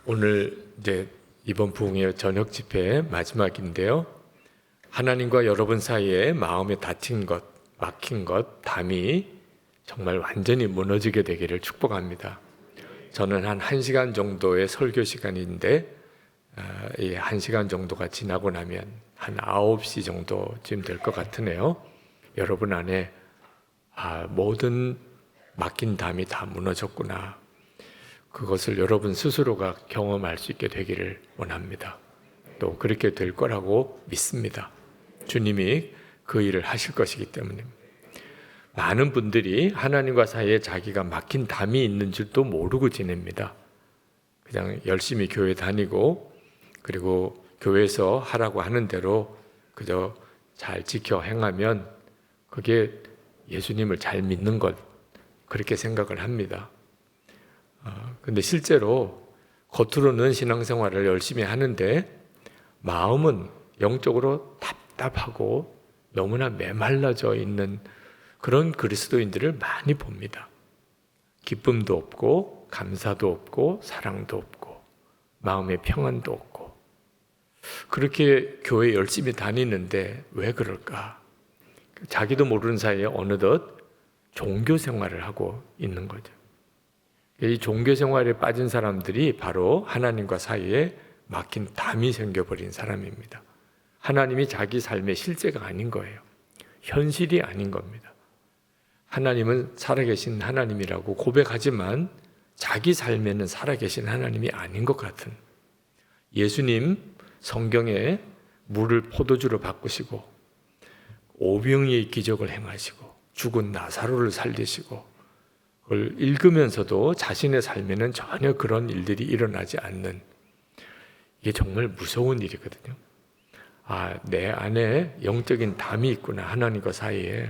오늘 이제 이번 부흥의 저녁 집회 마지막인데요. 하나님과 여러분 사이에 마음에 닫힌 것, 막힌 것, 담이 정말 완전히 무너지게 되기를 축복합니다. 저는 한 1시간 정도의 설교 시간인데 이 1시간 정도가 지나고 나면 한 9시 정도쯤 될 것 같으네요. 여러분 안에 모든 막힌 담이 다 무너졌구나. 그것을 여러분 스스로가 경험할 수 있게 되기를 원합니다. 또 그렇게 될 거라고 믿습니다. 주님이 그 일을 하실 것이기 때문에. 많은 분들이 하나님과 사이에 자기가 막힌 담이 있는 줄도 모르고 지냅니다. 그냥 열심히 교회 다니고 그리고 교회에서 하라고 하는 대로 그저 잘 지켜 행하면 그게 예수님을 잘 믿는 것, 그렇게 생각을 합니다. 근데 실제로 겉으로는 신앙생활을 열심히 하는데 마음은 영적으로 답답하고 너무나 메말라져 있는 그런 그리스도인들을 많이 봅니다. 기쁨도 없고 감사도 없고 사랑도 없고 마음의 평안도 없고 그렇게 교회 열심히 다니는데 왜 그럴까? 자기도 모르는 사이에 어느덧 종교 생활을 하고 있는 거죠. 이 종교 생활에 빠진 사람들이 바로 하나님과 사이에 막힌 담이 생겨버린 사람입니다. 하나님이 자기 삶의 실제가 아닌 거예요. 현실이 아닌 겁니다. 하나님은 살아계신 하나님이라고 고백하지만 자기 삶에는 살아계신 하나님이 아닌 것 같은, 예수님 성경에 물을 포도주로 바꾸시고 오병이의 기적을 행하시고 죽은 나사로를 살리시고 그걸 읽으면서도 자신의 삶에는 전혀 그런 일들이 일어나지 않는, 이게 정말 무서운 일이거든요. 내 안에 영적인 담이 있구나, 하나님과 사이에.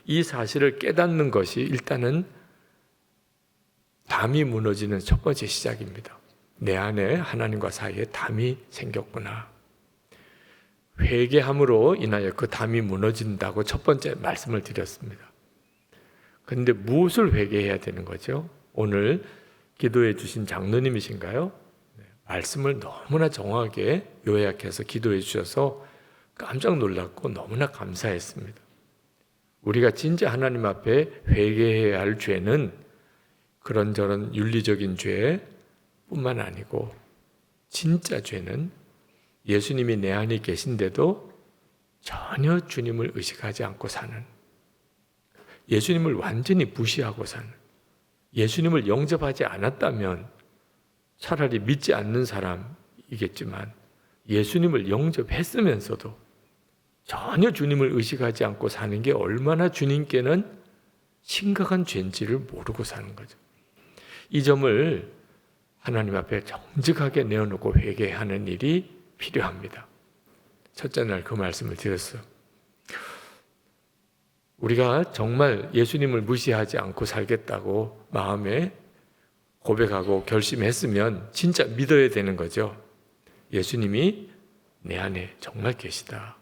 이 사실을 깨닫는 것이 일단은 담이 무너지는 첫 번째 시작입니다. 내 안에 하나님과 사이에 담이 생겼구나. 회개함으로 인하여 그 담이 무너진다고 첫 번째 말씀을 드렸습니다. 그런데 무엇을 회개해야 되는 거죠? 오늘 기도해 주신 장로님이신가요? 말씀을 너무나 정확하게 요약해서 기도해 주셔서 깜짝 놀랐고 너무나 감사했습니다. 우리가 진짜 하나님 앞에 회개해야 할 죄는 그런저런 윤리적인 죄뿐만 아니고 진짜 죄는 예수님이 내 안에 계신데도 전혀 주님을 의식하지 않고 사는, 예수님을 완전히 무시하고 사는, 예수님을 영접하지 않았다면 차라리 믿지 않는 사람이겠지만 예수님을 영접했으면서도 전혀 주님을 의식하지 않고 사는 게 얼마나 주님께는 심각한 죄인지를 모르고 사는 거죠. 이 점을 하나님 앞에 정직하게 내어놓고 회개하는 일이 필요합니다. 첫째 날 그 말씀을 드렸어요. 우리가 정말 예수님을 무시하지 않고 살겠다고 마음에 고백하고 결심했으면 진짜 믿어야 되는 거죠. 예수님이 내 안에 정말 계시다.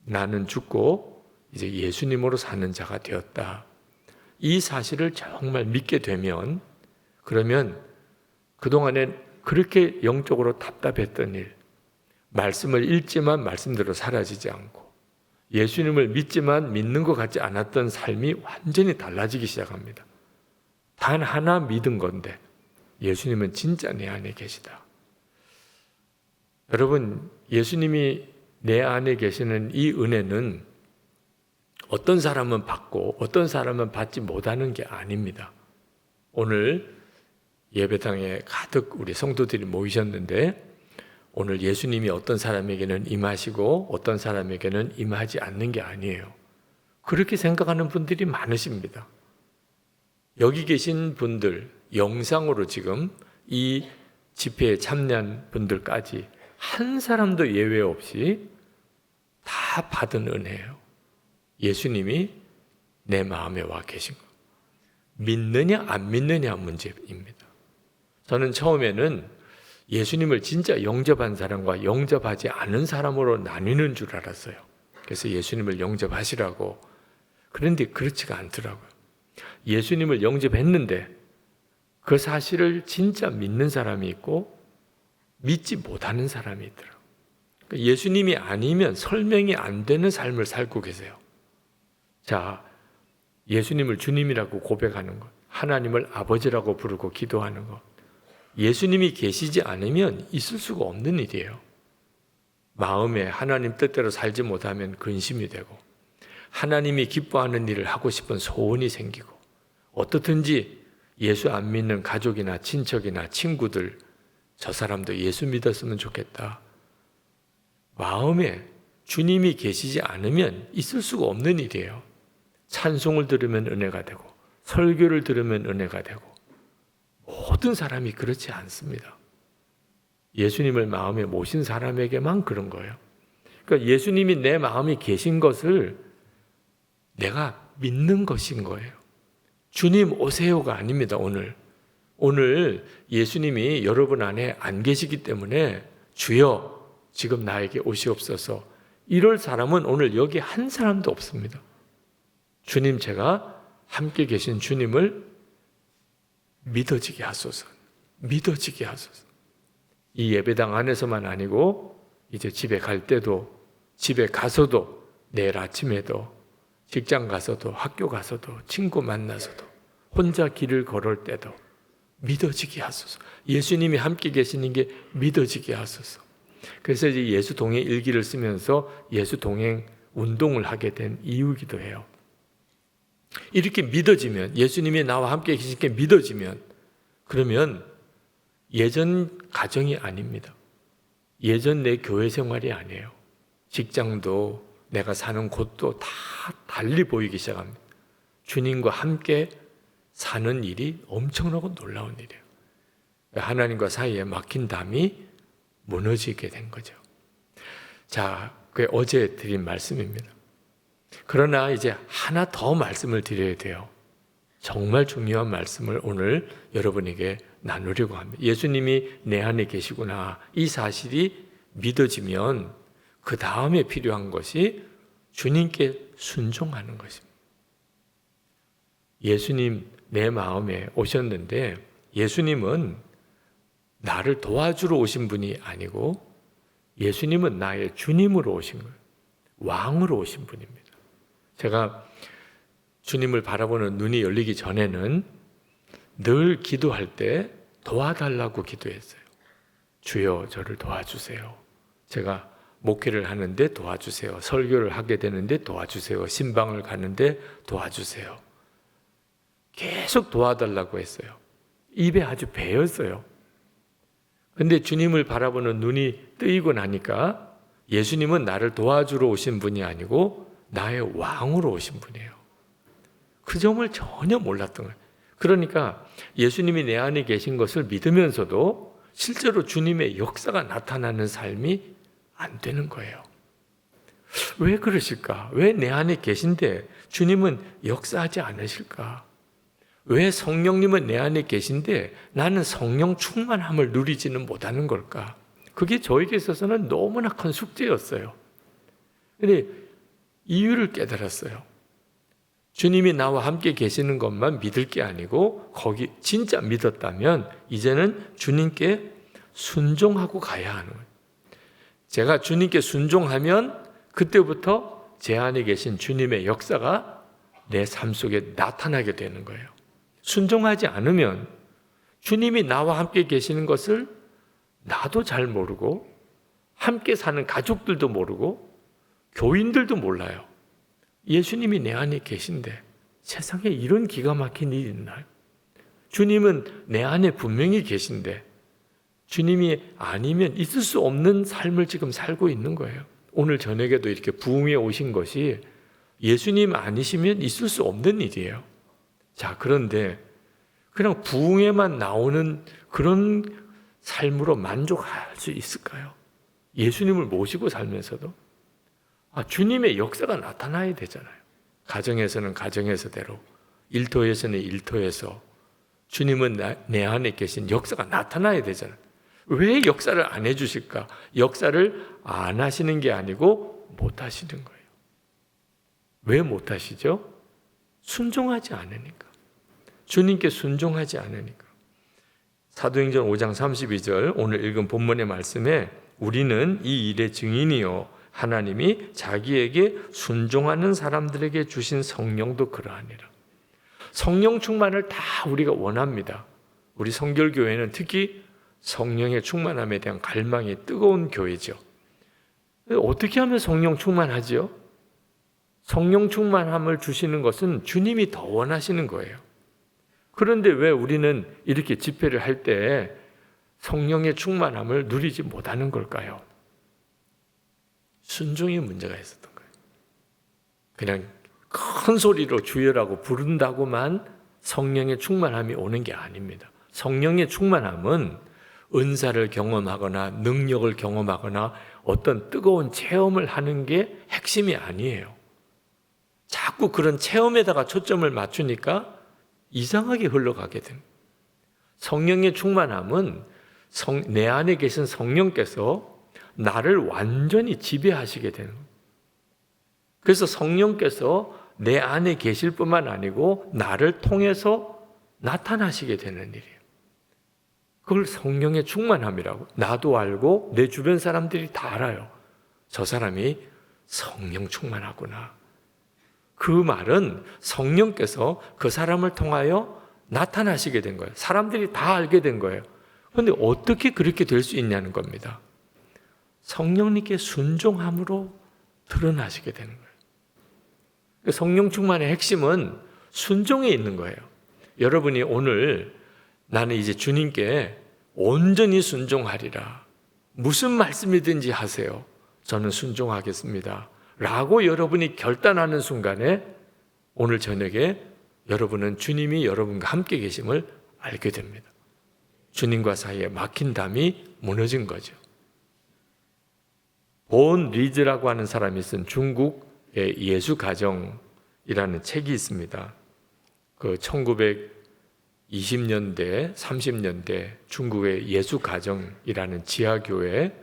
나는 죽고 이제 예수님으로 사는 자가 되었다. 이 사실을 정말 믿게 되면, 그러면 그동안에 그렇게 영적으로 답답했던 일, 말씀을 읽지만 말씀대로 사라지지 않고 예수님을 믿지만 믿는 것 같지 않았던 삶이 완전히 달라지기 시작합니다. 단 하나 믿은 건데 예수님은 진짜 내 안에 계시다. 여러분, 예수님이 내 안에 계시는 이 은혜는 어떤 사람은 받고 어떤 사람은 받지 못하는 게 아닙니다. 오늘 예배당에 가득 우리 성도들이 모이셨는데 오늘 예수님이 어떤 사람에게는 임하시고 어떤 사람에게는 임하지 않는 게 아니에요. 그렇게 생각하는 분들이 많으십니다. 여기 계신 분들, 영상으로 지금 이 집회에 참여한 분들까지 한 사람도 예외 없이 다 받은 은혜예요. 예수님이 내 마음에 와 계신 것. 믿느냐 안 믿느냐 문제입니다. 저는 처음에는 예수님을 진짜 영접한 사람과 영접하지 않은 사람으로 나뉘는 줄 알았어요. 그래서 예수님을 영접하시라고. 그런데 그렇지가 않더라고요. 예수님을 영접했는데 그 사실을 진짜 믿는 사람이 있고 믿지 못하는 사람이 있더라고요. 그러니까 예수님이 아니면 설명이 안 되는 삶을 살고 계세요. 자, 예수님을 주님이라고 고백하는 것, 하나님을 아버지라고 부르고 기도하는 것, 예수님이 계시지 않으면 있을 수가 없는 일이에요. 마음에 하나님 뜻대로 살지 못하면 근심이 되고, 하나님이 기뻐하는 일을 하고 싶은 소원이 생기고, 어떻든지 예수 안 믿는 가족이나 친척이나 친구들, 저 사람도 예수 믿었으면 좋겠다. 마음에 주님이 계시지 않으면 있을 수가 없는 일이에요. 찬송을 들으면 은혜가 되고, 설교를 들으면 은혜가 되고, 모든 사람이 그렇지 않습니다. 예수님을 마음에 모신 사람에게만 그런 거예요. 그러니까 예수님이 내 마음에 계신 것을 내가 믿는 것인 거예요. 주님 오세요가 아닙니다. 오늘 예수님이 여러분 안에 안 계시기 때문에 주여 지금 나에게 오시옵소서, 이럴 사람은 오늘 여기 한 사람도 없습니다. 주님, 제가 함께 계신 주님을 믿어지게 하소서. 믿어지게 하소서. 이 예배당 안에서만 아니고 이제 집에 갈 때도, 집에 가서도, 내일 아침에도, 직장 가서도, 학교 가서도, 친구 만나서도, 혼자 길을 걸을 때도 믿어지게 하소서. 예수님이 함께 계시는 게 믿어지게 하소서. 그래서 이제 예수 동행 일기를 쓰면서 예수 동행 운동을 하게 된 이유이기도 해요. 이렇게 믿어지면, 예수님이 나와 함께 계신 게 믿어지면, 그러면 예전 가정이 아닙니다. 예전 내 교회 생활이 아니에요. 직장도 내가 사는 곳도 다 달리 보이기 시작합니다. 주님과 함께 사는 일이 엄청나고 놀라운 일이에요. 하나님과 사이에 막힌 담이 무너지게 된 거죠. 자, 그게 어제 드린 말씀입니다. 그러나 이제 하나 더 말씀을 드려야 돼요. 정말 중요한 말씀을 오늘 여러분에게 나누려고 합니다. 예수님이 내 안에 계시구나, 이 사실이 믿어지면 그 다음에 필요한 것이 주님께 순종하는 것입니다. 예수님 내 마음에 오셨는데, 예수님은 나를 도와주러 오신 분이 아니고 예수님은 나의 주님으로 오신 거예요. 왕으로 오신 분입니다. 제가 주님을 바라보는 눈이 열리기 전에는 늘 기도할 때 도와달라고 기도했어요. 주여 저를 도와주세요. 제가 목회를 하는데 도와주세요. 설교를 하게 되는데 도와주세요. 신방을 가는데 도와주세요. 계속 도와달라고 했어요. 입에 아주 배였어요. 근데 주님을 바라보는 눈이 뜨이고 나니까 예수님은 나를 도와주러 오신 분이 아니고 나의 왕으로 오신 분이에요. 그 점을 전혀 몰랐던 거예요. 그러니까 예수님이 내 안에 계신 것을 믿으면서도 실제로 주님의 역사가 나타나는 삶이 안 되는 거예요. 왜 그러실까? 왜 내 안에 계신데 주님은 역사하지 않으실까? 왜 성령님은 내 안에 계신데 나는 성령 충만함을 누리지는 못하는 걸까? 그게 저에게 있어서는 너무나 큰 숙제였어요. 근데 이유를 깨달았어요. 주님이 나와 함께 계시는 것만 믿을 게 아니고 거기 진짜 믿었다면 이제는 주님께 순종하고 가야 하는 거예요. 제가 주님께 순종하면 그때부터 제 안에 계신 주님의 역사가 내 삶 속에 나타나게 되는 거예요. 순종하지 않으면 주님이 나와 함께 계시는 것을 나도 잘 모르고 함께 사는 가족들도 모르고 교인들도 몰라요. 예수님이 내 안에 계신데 세상에 이런 기가 막힌 일이 있나요? 주님은 내 안에 분명히 계신데 주님이 아니면 있을 수 없는 삶을 지금 살고 있는 거예요. 오늘 저녁에도 이렇게 부흥에 오신 것이 예수님 아니시면 있을 수 없는 일이에요. 자, 그런데 그냥 부흥에만 나오는 그런 삶으로 만족할 수 있을까요? 예수님을 모시고 살면서도 주님의 역사가 나타나야 되잖아요. 가정에서는 가정에서대로, 일터에서는 일터에서 주님은 내 안에 계신 역사가 나타나야 되잖아요. 왜 역사를 안 해주실까? 역사를 안 하시는 게 아니고 못 하시는 거예요. 왜 못 하시죠? 순종하지 않으니까. 주님께 순종하지 않으니까. 사도행전 5장 32절 오늘 읽은 본문의 말씀에 우리는 이 일의 증인이요 하나님이 자기에게 순종하는 사람들에게 주신 성령도 그러하니라. 성령 충만을 다 우리가 원합니다. 우리 성결교회는 특히 성령의 충만함에 대한 갈망이 뜨거운 교회죠. 어떻게 하면 성령 충만하지요? 성령 충만함을 주시는 것은 주님이 더 원하시는 거예요. 그런데 왜 우리는 이렇게 집회를 할 때 성령의 충만함을 누리지 못하는 걸까요? 순종의 문제가 있었던 거예요. 그냥 큰 소리로 주여라고 부른다고만 성령의 충만함이 오는 게 아닙니다. 성령의 충만함은 은사를 경험하거나 능력을 경험하거나 어떤 뜨거운 체험을 하는 게 핵심이 아니에요. 자꾸 그런 체험에다가 초점을 맞추니까 이상하게 흘러가게 됩니다. 성령의 충만함은 내 안에 계신 성령께서 나를 완전히 지배하시게 되는 거예요. 그래서 성령께서 내 안에 계실 뿐만 아니고 나를 통해서 나타나시게 되는 일이에요. 그걸 성령의 충만함이라고. 나도 알고 내 주변 사람들이 다 알아요. 저 사람이 성령 충만하구나. 그 말은 성령께서 그 사람을 통하여 나타나시게 된 거예요. 사람들이 다 알게 된 거예요. 그런데 어떻게 그렇게 될 수 있냐는 겁니다. 성령님께 순종함으로 드러나시게 되는 거예요. 성령 충만의 핵심은 순종에 있는 거예요. 여러분이 오늘 나는 이제 주님께 온전히 순종하리라. 무슨 말씀이든지 하세요. 저는 순종하겠습니다. 라고 여러분이 결단하는 순간에 오늘 저녁에 여러분은 주님이 여러분과 함께 계심을 알게 됩니다. 주님과 사이에 막힌 담이 무너진 거죠. 본 리즈라고 하는 사람이 쓴 중국의 예수가정이라는 책이 있습니다. 그 1920년대, 30년대 중국의 예수가정이라는 지하교회,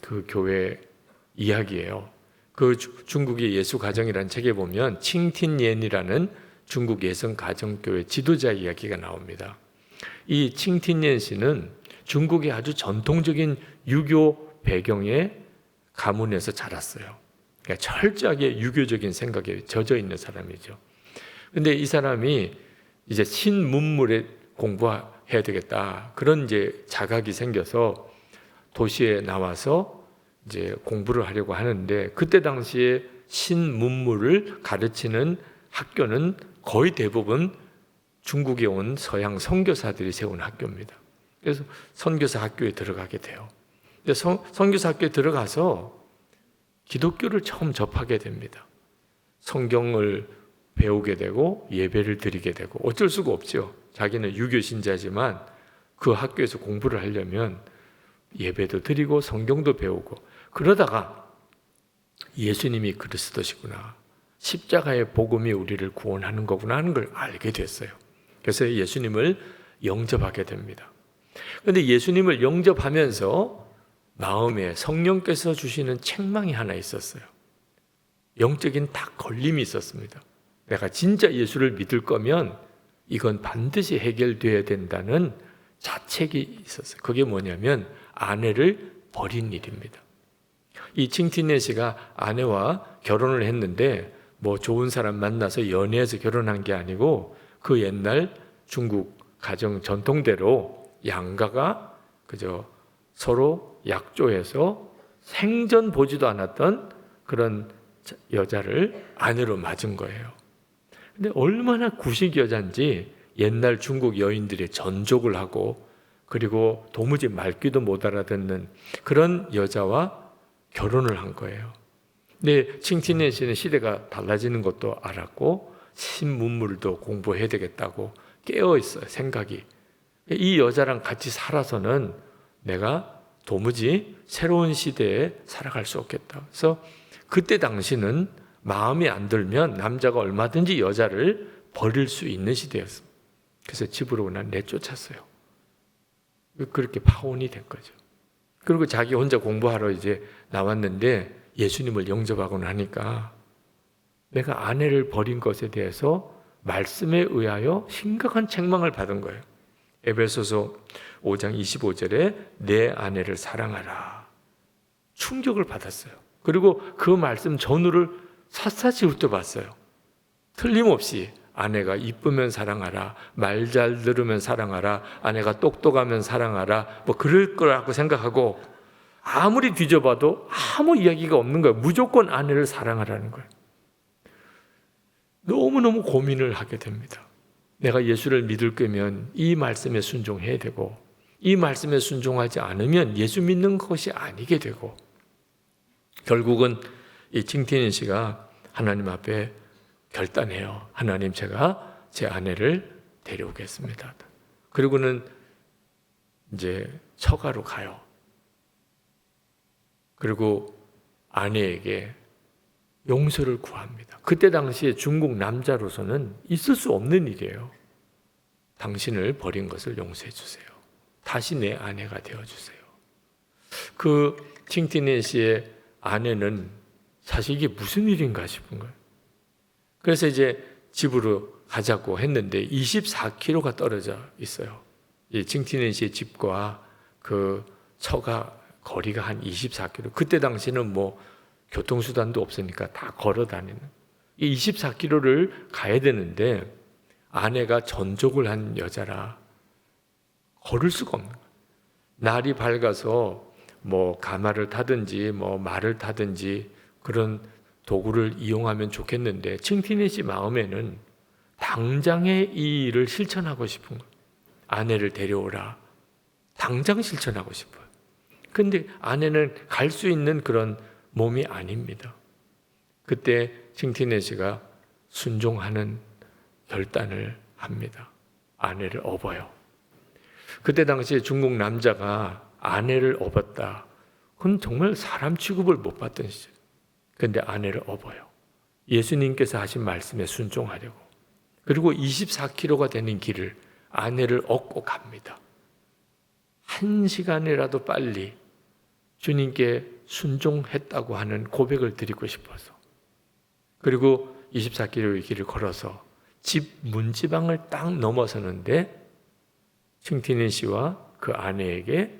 그 교회 이야기예요. 그 중국의 예수가정이라는 책에 보면 칭틴옌이라는 중국 예성가정교회 지도자 이야기가 나옵니다. 이 칭틴옌 씨는 중국의 아주 전통적인 유교 배경의 가문에서 자랐어요. 그러니까 철저하게 유교적인 생각에 젖어 있는 사람이죠. 근데 이 사람이 이제 신문물에 공부해야 되겠다. 그런 이제 자각이 생겨서 도시에 나와서 이제 공부를 하려고 하는데 그때 당시에 신문물을 가르치는 학교는 거의 대부분 중국에 온 서양 선교사들이 세운 학교입니다. 그래서 선교사 학교에 들어가게 돼요. 선교사 학교에 들어가서 기독교를 처음 접하게 됩니다. 성경을 배우게 되고 예배를 드리게 되고 어쩔 수가 없죠. 자기는 유교 신자지만 그 학교에서 공부를 하려면 예배도 드리고 성경도 배우고 그러다가 예수님이 그리스도시구나. 십자가의 복음이 우리를 구원하는 거구나 하는 걸 알게 됐어요. 그래서 예수님을 영접하게 됩니다. 그런데 예수님을 영접하면서 마음에 성령께서 주시는 책망이 하나 있었어요. 영적인 딱 걸림이 있었습니다. 내가 진짜 예수를 믿을 거면 이건 반드시 해결돼야 된다는 자책이 있었어요. 그게 뭐냐면 아내를 버린 일입니다. 이 칭틴네 씨가 아내와 결혼을 했는데 뭐 좋은 사람 만나서 연애해서 결혼한 게 아니고 그 옛날 중국 가정 전통대로 양가가 그저 서로 약조해서 생전 보지도 않았던 그런 여자를 아내로 맞은 거예요. 근데 얼마나 구식 여잔지 옛날 중국 여인들이 전족을 하고 그리고 도무지 말귀도 못 알아듣는 그런 여자와 결혼을 한 거예요. 근데 칭틴네 씨는 시대가 달라지는 것도 알았고 신문물도 공부해야 되겠다고 깨어 있어요. 생각이. 이 여자랑 같이 살아서는 내가 도무지 새로운 시대에 살아갈 수 없겠다. 그래서 그때 당시는 마음이 안 들면 남자가 얼마든지 여자를 버릴 수 있는 시대였습니다. 그래서 집으로 그냥 내쫓았어요. 그렇게 파혼이 된 거죠. 그리고 자기 혼자 공부하러 이제 나왔는데 예수님을 영접하고 나니까 내가 아내를 버린 것에 대해서 말씀에 의하여 심각한 책망을 받은 거예요. 에베소서 5장 25절에 내 아내를 사랑하라. 충격을 받았어요. 그리고 그 말씀 전후를 샅샅이 훑어봤어요. 틀림없이 아내가 이쁘면 사랑하라, 말 잘 들으면 사랑하라, 아내가 똑똑하면 사랑하라, 뭐 그럴 거라고 생각하고 아무리 뒤져봐도 아무 이야기가 없는 거예요. 무조건 아내를 사랑하라는 거예요. 너무너무 고민을 하게 됩니다. 내가 예수를 믿을 거면 이 말씀에 순종해야 되고, 이 말씀에 순종하지 않으면 예수 믿는 것이 아니게 되고, 결국은 이 칭티는 씨가 하나님 앞에 결단해요. 하나님, 제가 제 아내를 데려오겠습니다. 그리고는 이제 처가로 가요. 그리고 아내에게 용서를 구합니다. 그때 당시에 중국 남자로서는 있을 수 없는 일이에요. 당신을 버린 것을 용서해 주세요. 다시 내 아내가 되어주세요. 그 칭티네 씨의 아내는 사실 이게 무슨 일인가 싶은 거예요. 그래서 이제 집으로 가자고 했는데 24km가 떨어져 있어요. 이 칭티네 씨의 집과 그 처가 거리가 한 24km. 그때 당시는 뭐 교통수단도 없으니까 다 걸어 다니는. 이 24km를 가야 되는데 아내가 전족을 한 여자라 걸을 수가 없는 거예요. 날이 밝아서 뭐 가마를 타든지 뭐 말을 타든지 그런 도구를 이용하면 좋겠는데 칭티네 씨 마음에는 당장의 이 일을 실천하고 싶은 거예요. 아내를 데려오라. 당장 실천하고 싶어요. 근데 아내는 갈 수 있는 그런 몸이 아닙니다. 그때 칭티네 씨가 순종하는 결단을 합니다. 아내를 업어요. 그때 당시에 중국 남자가 아내를 업었다. 그건 정말 사람 취급을 못 받던 시절. 그런데 아내를 업어요. 예수님께서 하신 말씀에 순종하려고. 그리고 24km가 되는 길을 아내를 업고 갑니다. 1시간이라도 빨리 주님께 순종했다고 하는 고백을 드리고 싶어서. 그리고 24km의 길을 걸어서 집 문지방을 딱 넘어서는데 칭티네 씨와 그 아내에게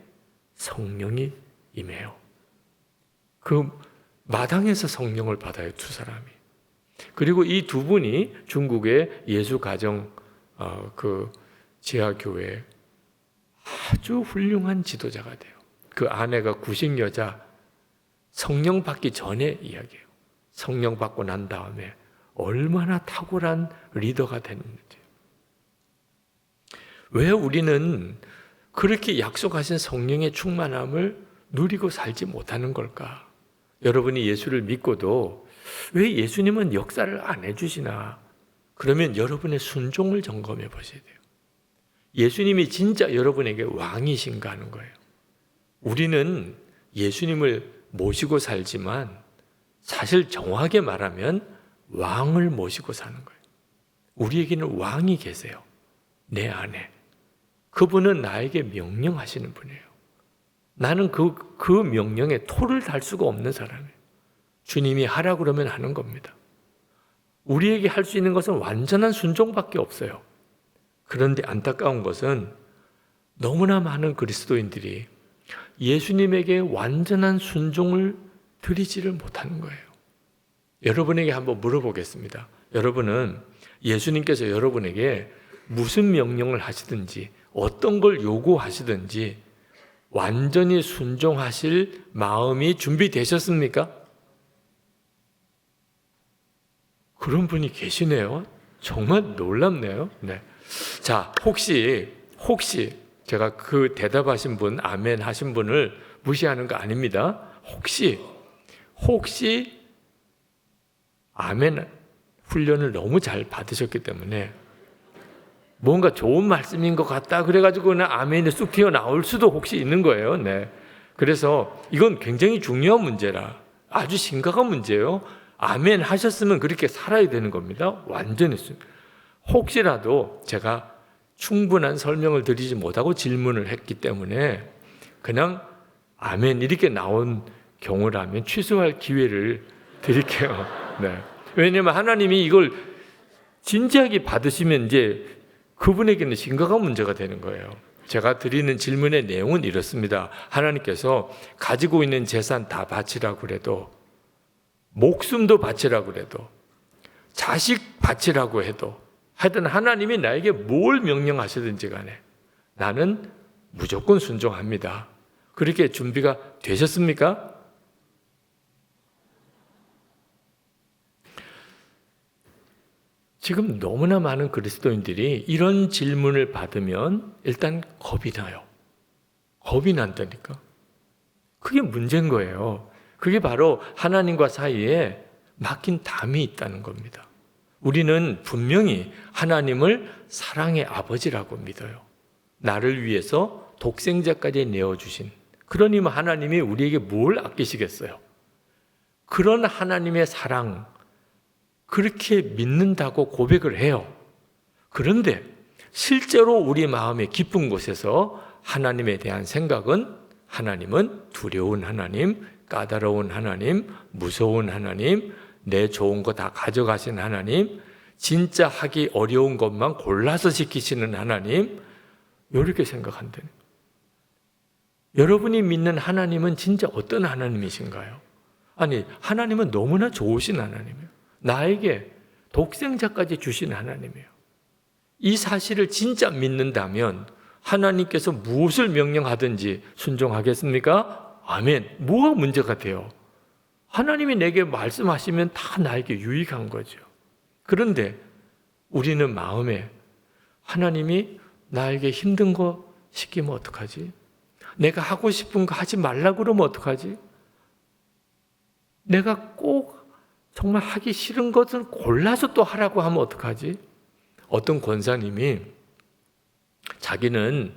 성령이 임해요. 그 마당에서 성령을 받아요, 두 사람이. 그리고 이 두 분이 중국의 예수가정 그 지하교회 아주 훌륭한 지도자가 돼요. 그 아내가 구식 여자, 성령 받기 전에 이야기예요. 성령 받고 난 다음에 얼마나 탁월한 리더가 됐는지. 왜 우리는 그렇게 약속하신 성령의 충만함을 누리고 살지 못하는 걸까? 여러분이 예수를 믿고도 왜 예수님은 역사를 안 해주시나? 그러면 여러분의 순종을 점검해 보셔야 돼요. 예수님이 진짜 여러분에게 왕이신가 하는 거예요. 우리는 예수님을 모시고 살지만 사실 정확하게 말하면 왕을 모시고 사는 거예요. 우리에게는 왕이 계세요. 내 안에. 그분은 나에게 명령하시는 분이에요. 나는 그 명령에 토를 달 수가 없는 사람이에요. 주님이 하라 그러면 하는 겁니다. 우리에게 할 수 있는 것은 완전한 순종밖에 없어요. 그런데 안타까운 것은 너무나 많은 그리스도인들이 예수님에게 완전한 순종을 드리지를 못하는 거예요. 여러분에게 한번 물어보겠습니다. 여러분은 예수님께서 여러분에게 무슨 명령을 하시든지 어떤 걸 요구하시든지 완전히 순종하실 마음이 준비되셨습니까? 그런 분이 계시네요. 정말 놀랍네요. 네. 자, 혹시 제가 그 대답하신 분, 아멘 하신 분을 무시하는 거 아닙니다. 혹시 아멘 훈련을 너무 잘 받으셨기 때문에 뭔가 좋은 말씀인 것 같다 그래가지고 그냥 아멘이 쑥 튀어나올 수도 혹시 있는 거예요. 네. 그래서 이건 굉장히 중요한 문제라 아주 심각한 문제예요. 아멘 하셨으면 그렇게 살아야 되는 겁니다. 완전히. 혹시라도 제가 충분한 설명을 드리지 못하고 질문을 했기 때문에 그냥 아멘 이렇게 나온 경우라면 취소할 기회를 드릴게요. 네. 왜냐하면 하나님이 이걸 진지하게 받으시면 이제 그분에게는 심각한 문제가 되는 거예요. 제가 드리는 질문의 내용은 이렇습니다. 하나님께서 가지고 있는 재산 다 바치라고 그래도, 목숨도 바치라고 그래도, 자식 바치라고 해도, 하여튼 하나님이 나에게 뭘 명령하시든지 간에 나는 무조건 순종합니다. 그렇게 준비가 되셨습니까? 지금 너무나 많은 그리스도인들이 이런 질문을 받으면 일단 겁이 나요. 겁이 난다니까. 그게 문제인 거예요. 그게 바로 하나님과 사이에 막힌 담이 있다는 겁니다. 우리는 분명히 하나님을 사랑의 아버지라고 믿어요. 나를 위해서 독생자까지 내어주신, 그러니 하나님이 우리에게 뭘 아끼시겠어요? 그런 하나님의 사랑, 그렇게 믿는다고 고백을 해요. 그런데 실제로 우리 마음의 깊은 곳에서 하나님에 대한 생각은, 하나님은 두려운 하나님, 까다로운 하나님, 무서운 하나님, 내 좋은 거 다 가져가신 하나님, 진짜 하기 어려운 것만 골라서 시키시는 하나님, 이렇게 생각한다는. 여러분이 믿는 하나님은 진짜 어떤 하나님이신가요? 아니, 하나님은 너무나 좋으신 하나님이에요. 나에게 독생자까지 주신 하나님이에요. 이 사실을 진짜 믿는다면 하나님께서 무엇을 명령하든지 순종하겠습니까? 아멘. 뭐가 문제가 돼요? 하나님이 내게 말씀하시면 다 나에게 유익한 거죠. 그런데 우리는 마음에 하나님이 나에게 힘든 거 시키면 어떡하지? 내가 하고 싶은 거 하지 말라고 그러면 어떡하지? 내가 꼭 정말 하기 싫은 것을 골라서 또 하라고 하면 어떡하지? 어떤 권사님이 자기는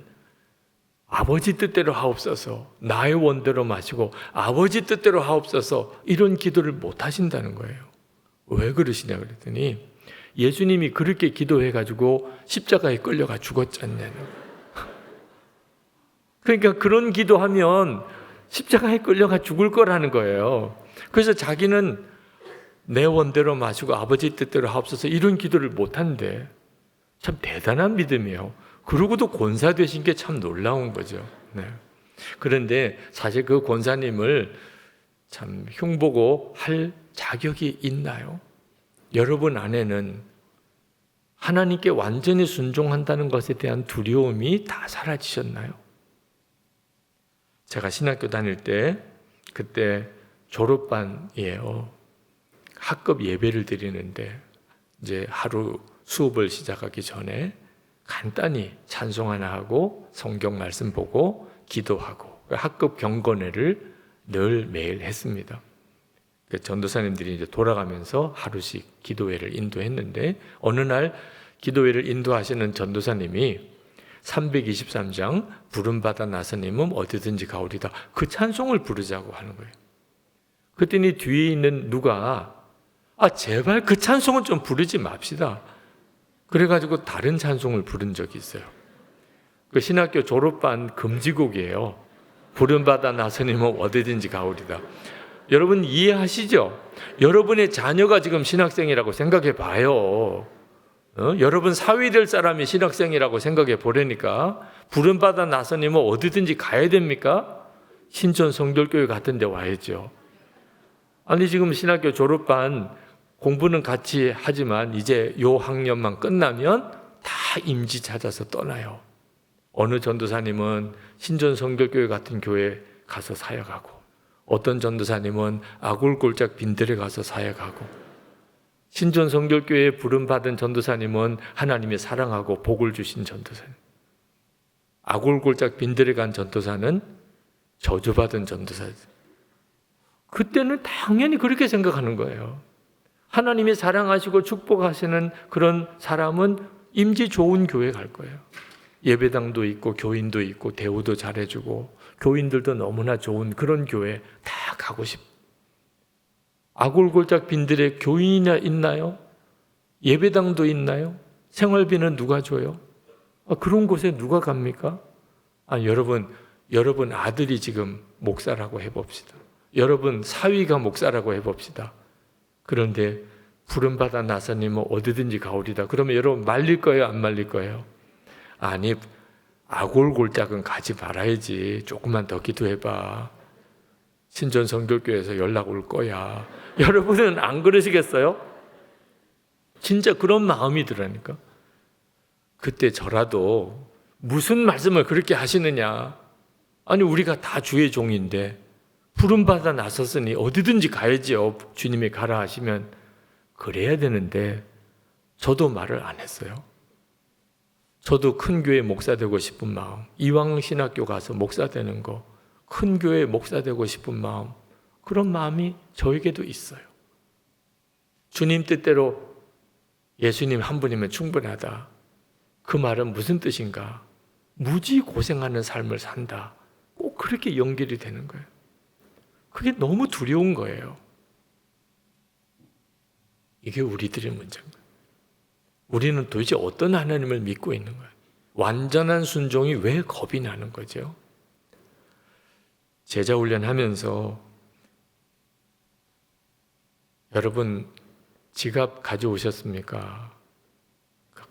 아버지 뜻대로 하옵소서, 나의 원대로 마시고 아버지 뜻대로 하옵소서, 이런 기도를 못 하신다는 거예요. 왜 그러시냐 그랬더니 예수님이 그렇게 기도해가지고 십자가에 끌려가 죽었잖아요. 그러니까 그런 기도하면 십자가에 끌려가 죽을 거라는 거예요. 그래서 자기는 내 원대로 마시고 아버지 뜻대로 하옵소서, 이런 기도를 못한대. 참 대단한 믿음이에요. 그러고도 권사 되신 게 참 놀라운 거죠. 네. 그런데 사실 그 권사님을 참 흉보고 할 자격이 있나요? 여러분 안에는 하나님께 완전히 순종한다는 것에 대한 두려움이 다 사라지셨나요? 제가 신학교 다닐 때 그때 졸업반이에요. 학급 예배를 드리는데 이제 하루 수업을 시작하기 전에 간단히 찬송 하나 하고 성경 말씀 보고 기도하고 학급 경건회를 늘 매일 했습니다. 전도사님들이 이제 돌아가면서 하루씩 기도회를 인도했는데 어느 날 기도회를 인도하시는 전도사님이 323장 부름받아 나서님은 어디든지 가오리다, 그 찬송을 부르자고 하는 거예요. 그랬더니 뒤에 있는 누가 제발 그 찬송은 좀 부르지 맙시다. 그래가지고 다른 찬송을 부른 적이 있어요. 그 신학교 졸업반 금지곡이에요. 부름받아 나서님은 어디든지 가오리다. 여러분 이해하시죠? 여러분의 자녀가 지금 신학생이라고 생각해 봐요. 여러분 사위 될 사람이 신학생이라고 생각해 보라니까. 부름받아 나서님은 어디든지 가야 됩니까? 신천 성결교회 같은 데 와야죠. 아니 지금 신학교 졸업반 공부는 같이 하지만 이제 요 학년만 끝나면 다 임지 찾아서 떠나요. 어느 전도사님은 신천 성결교회 같은 교회 가서 사역하고, 어떤 전도사님은 아굴골짝 빈들에 가서 사역하고, 신천 성결교회에 부름받은 전도사님은 하나님이 사랑하고 복을 주신 전도사님, 아굴골짝 빈들에 간 전도사는 저주받은 전도사님. 그때는 당연히 그렇게 생각하는 거예요. 하나님이 사랑하시고 축복하시는 그런 사람은 임지 좋은 교회 갈 거예요. 예배당도 있고 교인도 있고 대우도 잘해주고 교인들도 너무나 좋은 그런 교회 다 가고 싶. 아골골짝 빈들에 교인이나 있나요? 예배당도 있나요? 생활비는 누가 줘요? 그런 곳에 누가 갑니까? 여러분 아들이 지금 목사라고 해봅시다. 여러분 사위가 목사라고 해봅시다. 그런데 부름받아 나사님은 어디든지 가오리다. 그러면 여러분 말릴 거예요? 안 말릴 거예요? 아니, 아골골짝은 가지 말아야지. 조금만 더 기도해봐. 신전 성결교회에서 연락 올 거야. 여러분은 안 그러시겠어요? 진짜 그런 마음이 들으니까. 그때 저라도 무슨 말씀을 그렇게 하시느냐. 아니, 우리가 다 주의 종인데 부름받아 나섰으니 어디든지 가야지요. 주님이 가라 하시면 그래야 되는데 저도 말을 안 했어요. 저도 큰 교회 목사 되고 싶은 마음, 이왕신학교 가서 목사 되는 거, 큰 교회 목사 되고 싶은 마음, 그런 마음이 저에게도 있어요. 주님 뜻대로 예수님 한 분이면 충분하다. 그 말은 무슨 뜻인가? 무지 고생하는 삶을 산다. 꼭 그렇게 연결이 되는 거예요. 그게 너무 두려운 거예요. 이게 우리들의 문제인 거예요. 우리는 도대체 어떤 하나님을 믿고 있는 거예요? 완전한 순종이 왜 겁이 나는 거죠? 제자 훈련하면서 여러분 지갑 가져오셨습니까?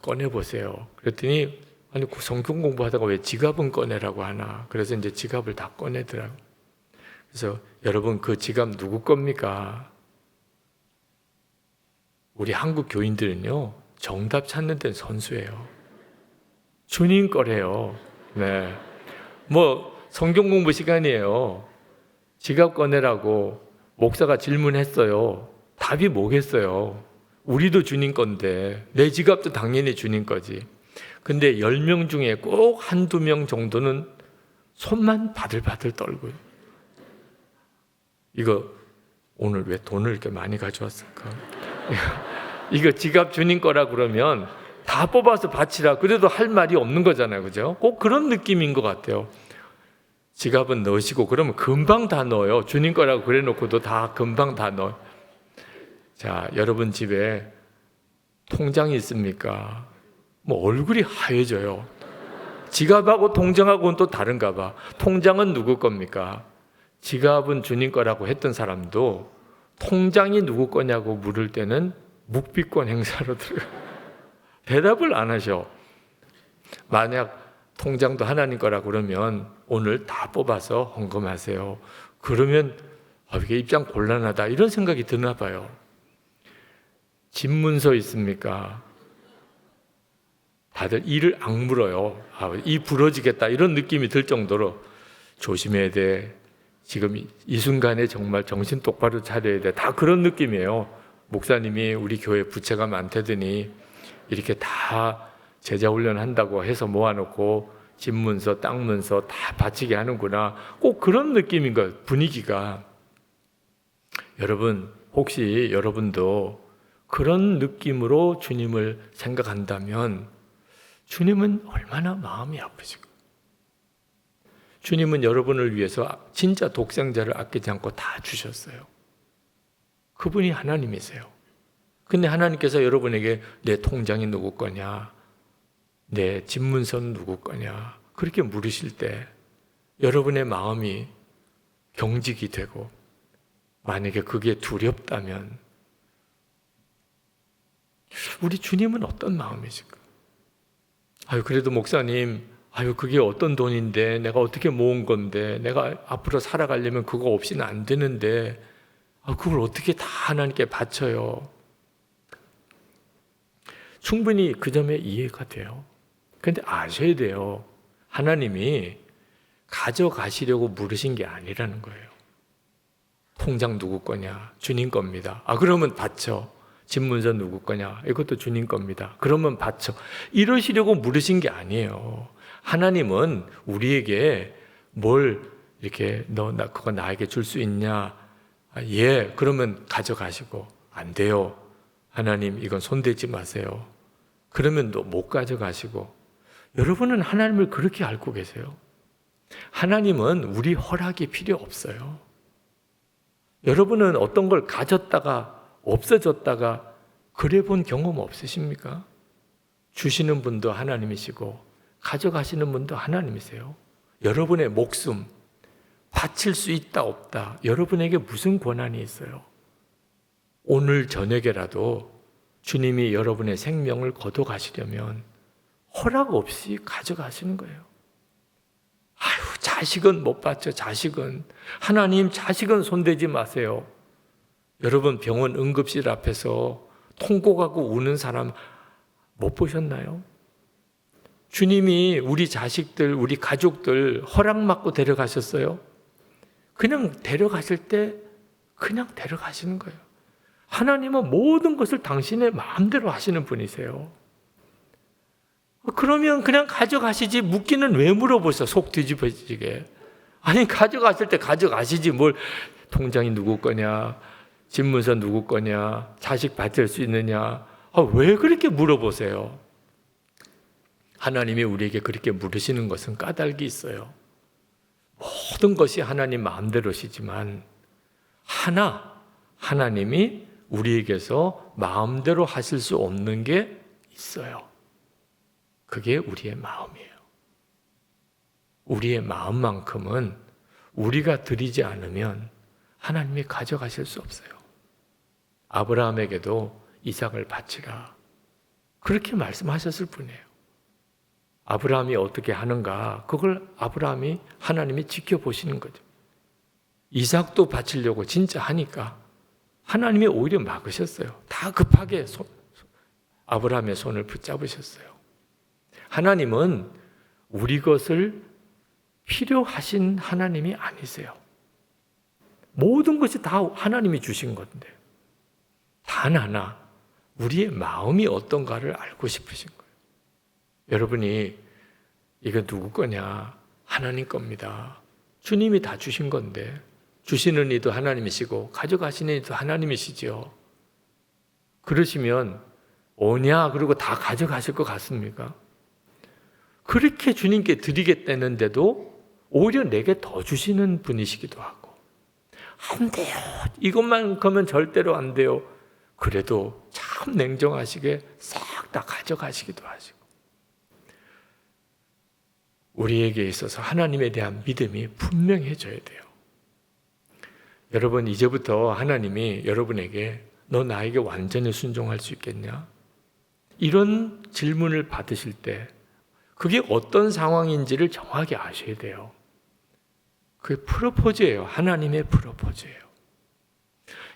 꺼내보세요. 그랬더니 아니 성경 공부하다가 왜 지갑은 꺼내라고 하나? 그래서 이제 지갑을 다 꺼내더라고요. 그래서 여러분 그 지갑 누구 겁니까? 우리 한국 교인들은요 정답 찾는 데는 선수예요. 주님 거래요. 네. 뭐 성경 공부 시간이에요. 지갑 꺼내라고 목사가 질문했어요. 답이 뭐겠어요? 우리도 주님 건데 내 지갑도 당연히 주님 거지. 근데 10명 중에 꼭 한두 명 정도는 손만 바들바들 떨고요. 이거 오늘 왜 돈을 이렇게 많이 가져왔을까? 이거 지갑 주님 거라 그러면 다 뽑아서 바치라. 그래도 할 말이 없는 거잖아요. 그죠? 꼭 그런 느낌인 것 같아요. 지갑은 넣으시고 그러면 금방 다 넣어요. 주님 거라고 그래 놓고도 다 금방 다 넣어요. 자, 여러분 집에 통장이 있습니까? 뭐 얼굴이 하얘져요. 지갑하고 통장하고는 또 다른가 봐. 통장은 누구 겁니까? 지갑은 주님 거라고 했던 사람도 통장이 누구 거냐고 물을 때는 묵비권 행사로 들어요. 대답을 안 하셔. 만약 통장도 하나님 거라고 그러면 오늘 다 뽑아서 헌금하세요. 그러면 이게 입장 곤란하다 이런 생각이 드나 봐요. 집문서 있습니까? 다들 이를 악물어요. 이 부러지겠다 이런 느낌이 들 정도로 조심해야 돼. 지금 이 순간에 정말 정신 똑바로 차려야 돼. 다 그런 느낌이에요. 목사님이 우리 교회 부채가 많다더니 이렇게 다 제자 훈련한다고 해서 모아놓고 집문서, 땅문서 다 바치게 하는구나. 꼭 그런 느낌인 거예요. 분위기가. 여러분 혹시 여러분도 그런 느낌으로 주님을 생각한다면 주님은 얼마나 마음이 아프실까? 주님은 여러분을 위해서 진짜 독생자를 아끼지 않고 다 주셨어요. 그분이 하나님이세요. 근데 하나님께서 여러분에게 내 통장이 누구 거냐, 내 집문서는 누구 거냐 그렇게 물으실 때 여러분의 마음이 경직이 되고 만약에 그게 두렵다면 우리 주님은 어떤 마음이실까? 그래도 목사님 그게 어떤 돈인데 내가 어떻게 모은 건데 내가 앞으로 살아가려면 그거 없이는 안 되는데 그걸 어떻게 다 하나님께 바쳐요? 충분히 그 점에 이해가 돼요. 그런데 아셔야 돼요. 하나님이 가져가시려고 물으신 게 아니라는 거예요. 통장 누구 거냐? 주님 겁니다. 그러면 바쳐. 집문서 누구 거냐? 이것도 주님 겁니다. 그러면 바쳐. 이러시려고 물으신 게 아니에요. 하나님은 우리에게 뭘 이렇게 그거 나에게 줄 수 있냐? 예, 그러면 가져가시고 안 돼요. 하나님 이건 손대지 마세요. 그러면 또 못 가져가시고. 여러분은 하나님을 그렇게 알고 계세요. 하나님은 우리 허락이 필요 없어요. 여러분은 어떤 걸 가졌다가 없어졌다가 그래 본 경험 없으십니까? 주시는 분도 하나님이시고 가져가시는 분도 하나님이세요. 여러분의 목숨 바칠 수 있다 없다 여러분에게 무슨 권한이 있어요? 오늘 저녁에라도 주님이 여러분의 생명을 거둬 가시려면 허락 없이 가져가시는 거예요. 아유, 자식은 못 받죠. 자식은. 하나님, 자식은 손대지 마세요. 여러분, 병원 응급실 앞에서 통곡하고 우는 사람 못 보셨나요? 주님이 우리 자식들, 우리 가족들 허락받고 데려가셨어요. 그냥 데려가실 때 그냥 데려가시는 거예요. 하나님은 모든 것을 당신의 마음대로 하시는 분이세요. 그러면 그냥 가져가시지 묻기는 왜 물어보세요? 속 뒤집어지게. 아니, 가져가실 때 가져가시지 뭘 통장이 누구 거냐, 집문서 누구 거냐, 자식 받을 수 있느냐, 왜 그렇게 물어보세요? 하나님이 우리에게 그렇게 물으시는 것은 까닭이 있어요. 모든 것이 하나님 마음대로시지만 하나님이 우리에게서 마음대로 하실 수 없는 게 있어요. 그게 우리의 마음이에요. 우리의 마음만큼은 우리가 드리지 않으면 하나님이 가져가실 수 없어요. 아브라함에게도 이삭을 바치라, 그렇게 말씀하셨을 뿐이에요. 아브라함이 어떻게 하는가, 그걸 하나님이 지켜보시는 거죠. 이삭도 바치려고 진짜 하니까 하나님이 오히려 막으셨어요. 다 급하게 아브라함의 손을 붙잡으셨어요. 하나님은 우리 것을 필요하신 하나님이 아니세요. 모든 것이 다 하나님이 주신 건데 단 하나, 우리의 마음이 어떤가를 알고 싶으신 거예요. 여러분이 이거 누구 거냐? 하나님 겁니다. 주님이 다 주신 건데, 주시는 이도 하나님이시고 가져가시는 이도 하나님이시죠. 그러시면 오냐 그리고 다 가져가실 것 같습니까? 그렇게 주님께 드리겠다는데도 오히려 내게 더 주시는 분이시기도 하고, 안 돼요, 이것만큼은 절대로 안 돼요, 그래도 참 냉정하시게 싹 다 가져가시기도 하시고. 우리에게 있어서 하나님에 대한 믿음이 분명해져야 돼요. 여러분, 이제부터 하나님이 여러분에게 너 나에게 완전히 순종할 수 있겠냐? 이런 질문을 받으실 때 그게 어떤 상황인지를 정확히 아셔야 돼요. 그게 프로포즈예요. 하나님의 프로포즈예요.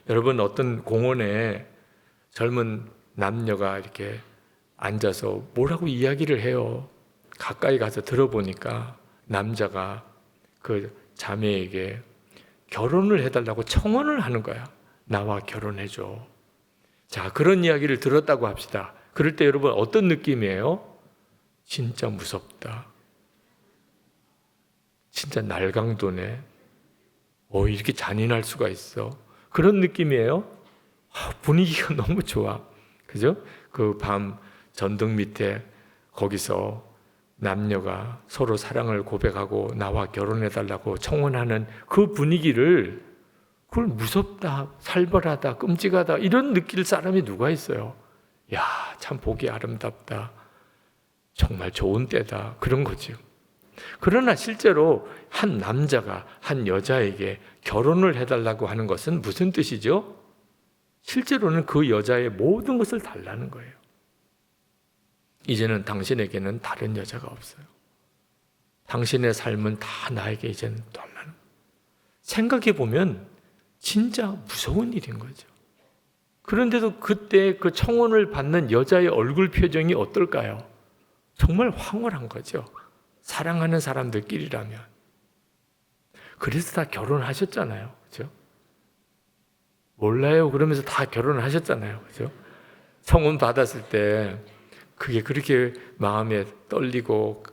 여러분, 어떤 공원에 젊은 남녀가 이렇게 앉아서 뭐라고 이야기를 해요. 가까이 가서 들어보니까 남자가 그 자매에게 결혼을 해달라고 청혼을 하는 거야. 나와 결혼해줘. 자, 그런 이야기를 들었다고 합시다. 그럴 때 여러분 어떤 느낌이에요? 진짜 무섭다. 진짜 날강도네. 이렇게 잔인할 수가 있어. 그런 느낌이에요. 분위기가 너무 좋아. 그죠? 그 밤 전등 밑에 거기서 남녀가 서로 사랑을 고백하고 나와 결혼해달라고 청혼하는 그 분위기를, 그걸 무섭다, 살벌하다, 끔찍하다 이런 느낄 사람이 누가 있어요? 야, 참 보기 아름답다, 정말 좋은 때다, 그런 거죠. 그러나 실제로 한 남자가 한 여자에게 결혼을 해달라고 하는 것은 무슨 뜻이죠? 실제로는 그 여자의 모든 것을 달라는 거예요. 이제는 당신에게는 다른 여자가 없어요. 당신의 삶은 다 나에게 이제는 달라는. 생각해 보면 진짜 무서운 일인 거죠. 그런데도 그때 그 청혼을 받는 여자의 얼굴 표정이 어떨까요? 정말 황홀한 거죠. 사랑하는 사람들끼리라면. 그래서 다 결혼하셨잖아요. 그렇죠? 몰라요 그러면서 다 결혼하셨잖아요. 그렇죠? 청혼 받았을 때 그게 그렇게 마음에 떨리고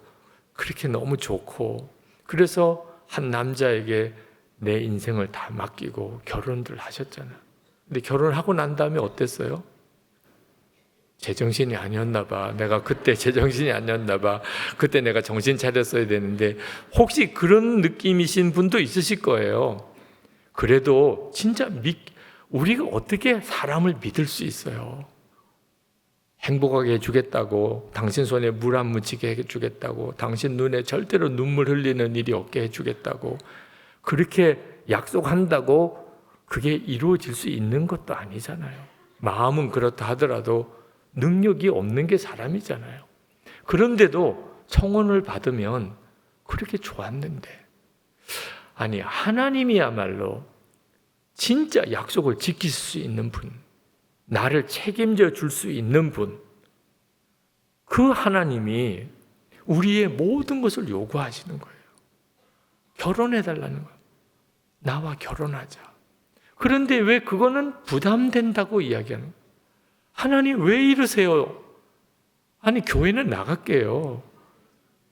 그렇게 너무 좋고, 그래서 한 남자에게 내 인생을 다 맡기고 결혼들 하셨잖아요. 근데 결혼하고 난 다음에 어땠어요? 제정신이 아니었나 봐. 내가 그때 제정신이 아니었나 봐. 그때 내가 정신 차렸어야 되는데. 혹시 그런 느낌이신 분도 있으실 거예요. 그래도 진짜 우리가 어떻게 사람을 믿을 수 있어요? 행복하게 해주겠다고, 당신 손에 물 안 묻히게 해주겠다고, 당신 눈에 절대로 눈물 흘리는 일이 없게 해주겠다고, 그렇게 약속한다고 그게 이루어질 수 있는 것도 아니잖아요. 마음은 그렇다 하더라도 능력이 없는 게 사람이잖아요. 그런데도 청혼을 받으면 그렇게 좋았는데, 아니 하나님이야말로 진짜 약속을 지킬 수 있는 분, 나를 책임져 줄 수 있는 분, 그 하나님이 우리의 모든 것을 요구하시는 거예요. 결혼해달라는 거예요. 나와 결혼하자. 그런데 왜 그거는 부담된다고 이야기하는 거예요? 하나님 왜 이러세요? 아니 교회는 나갈게요.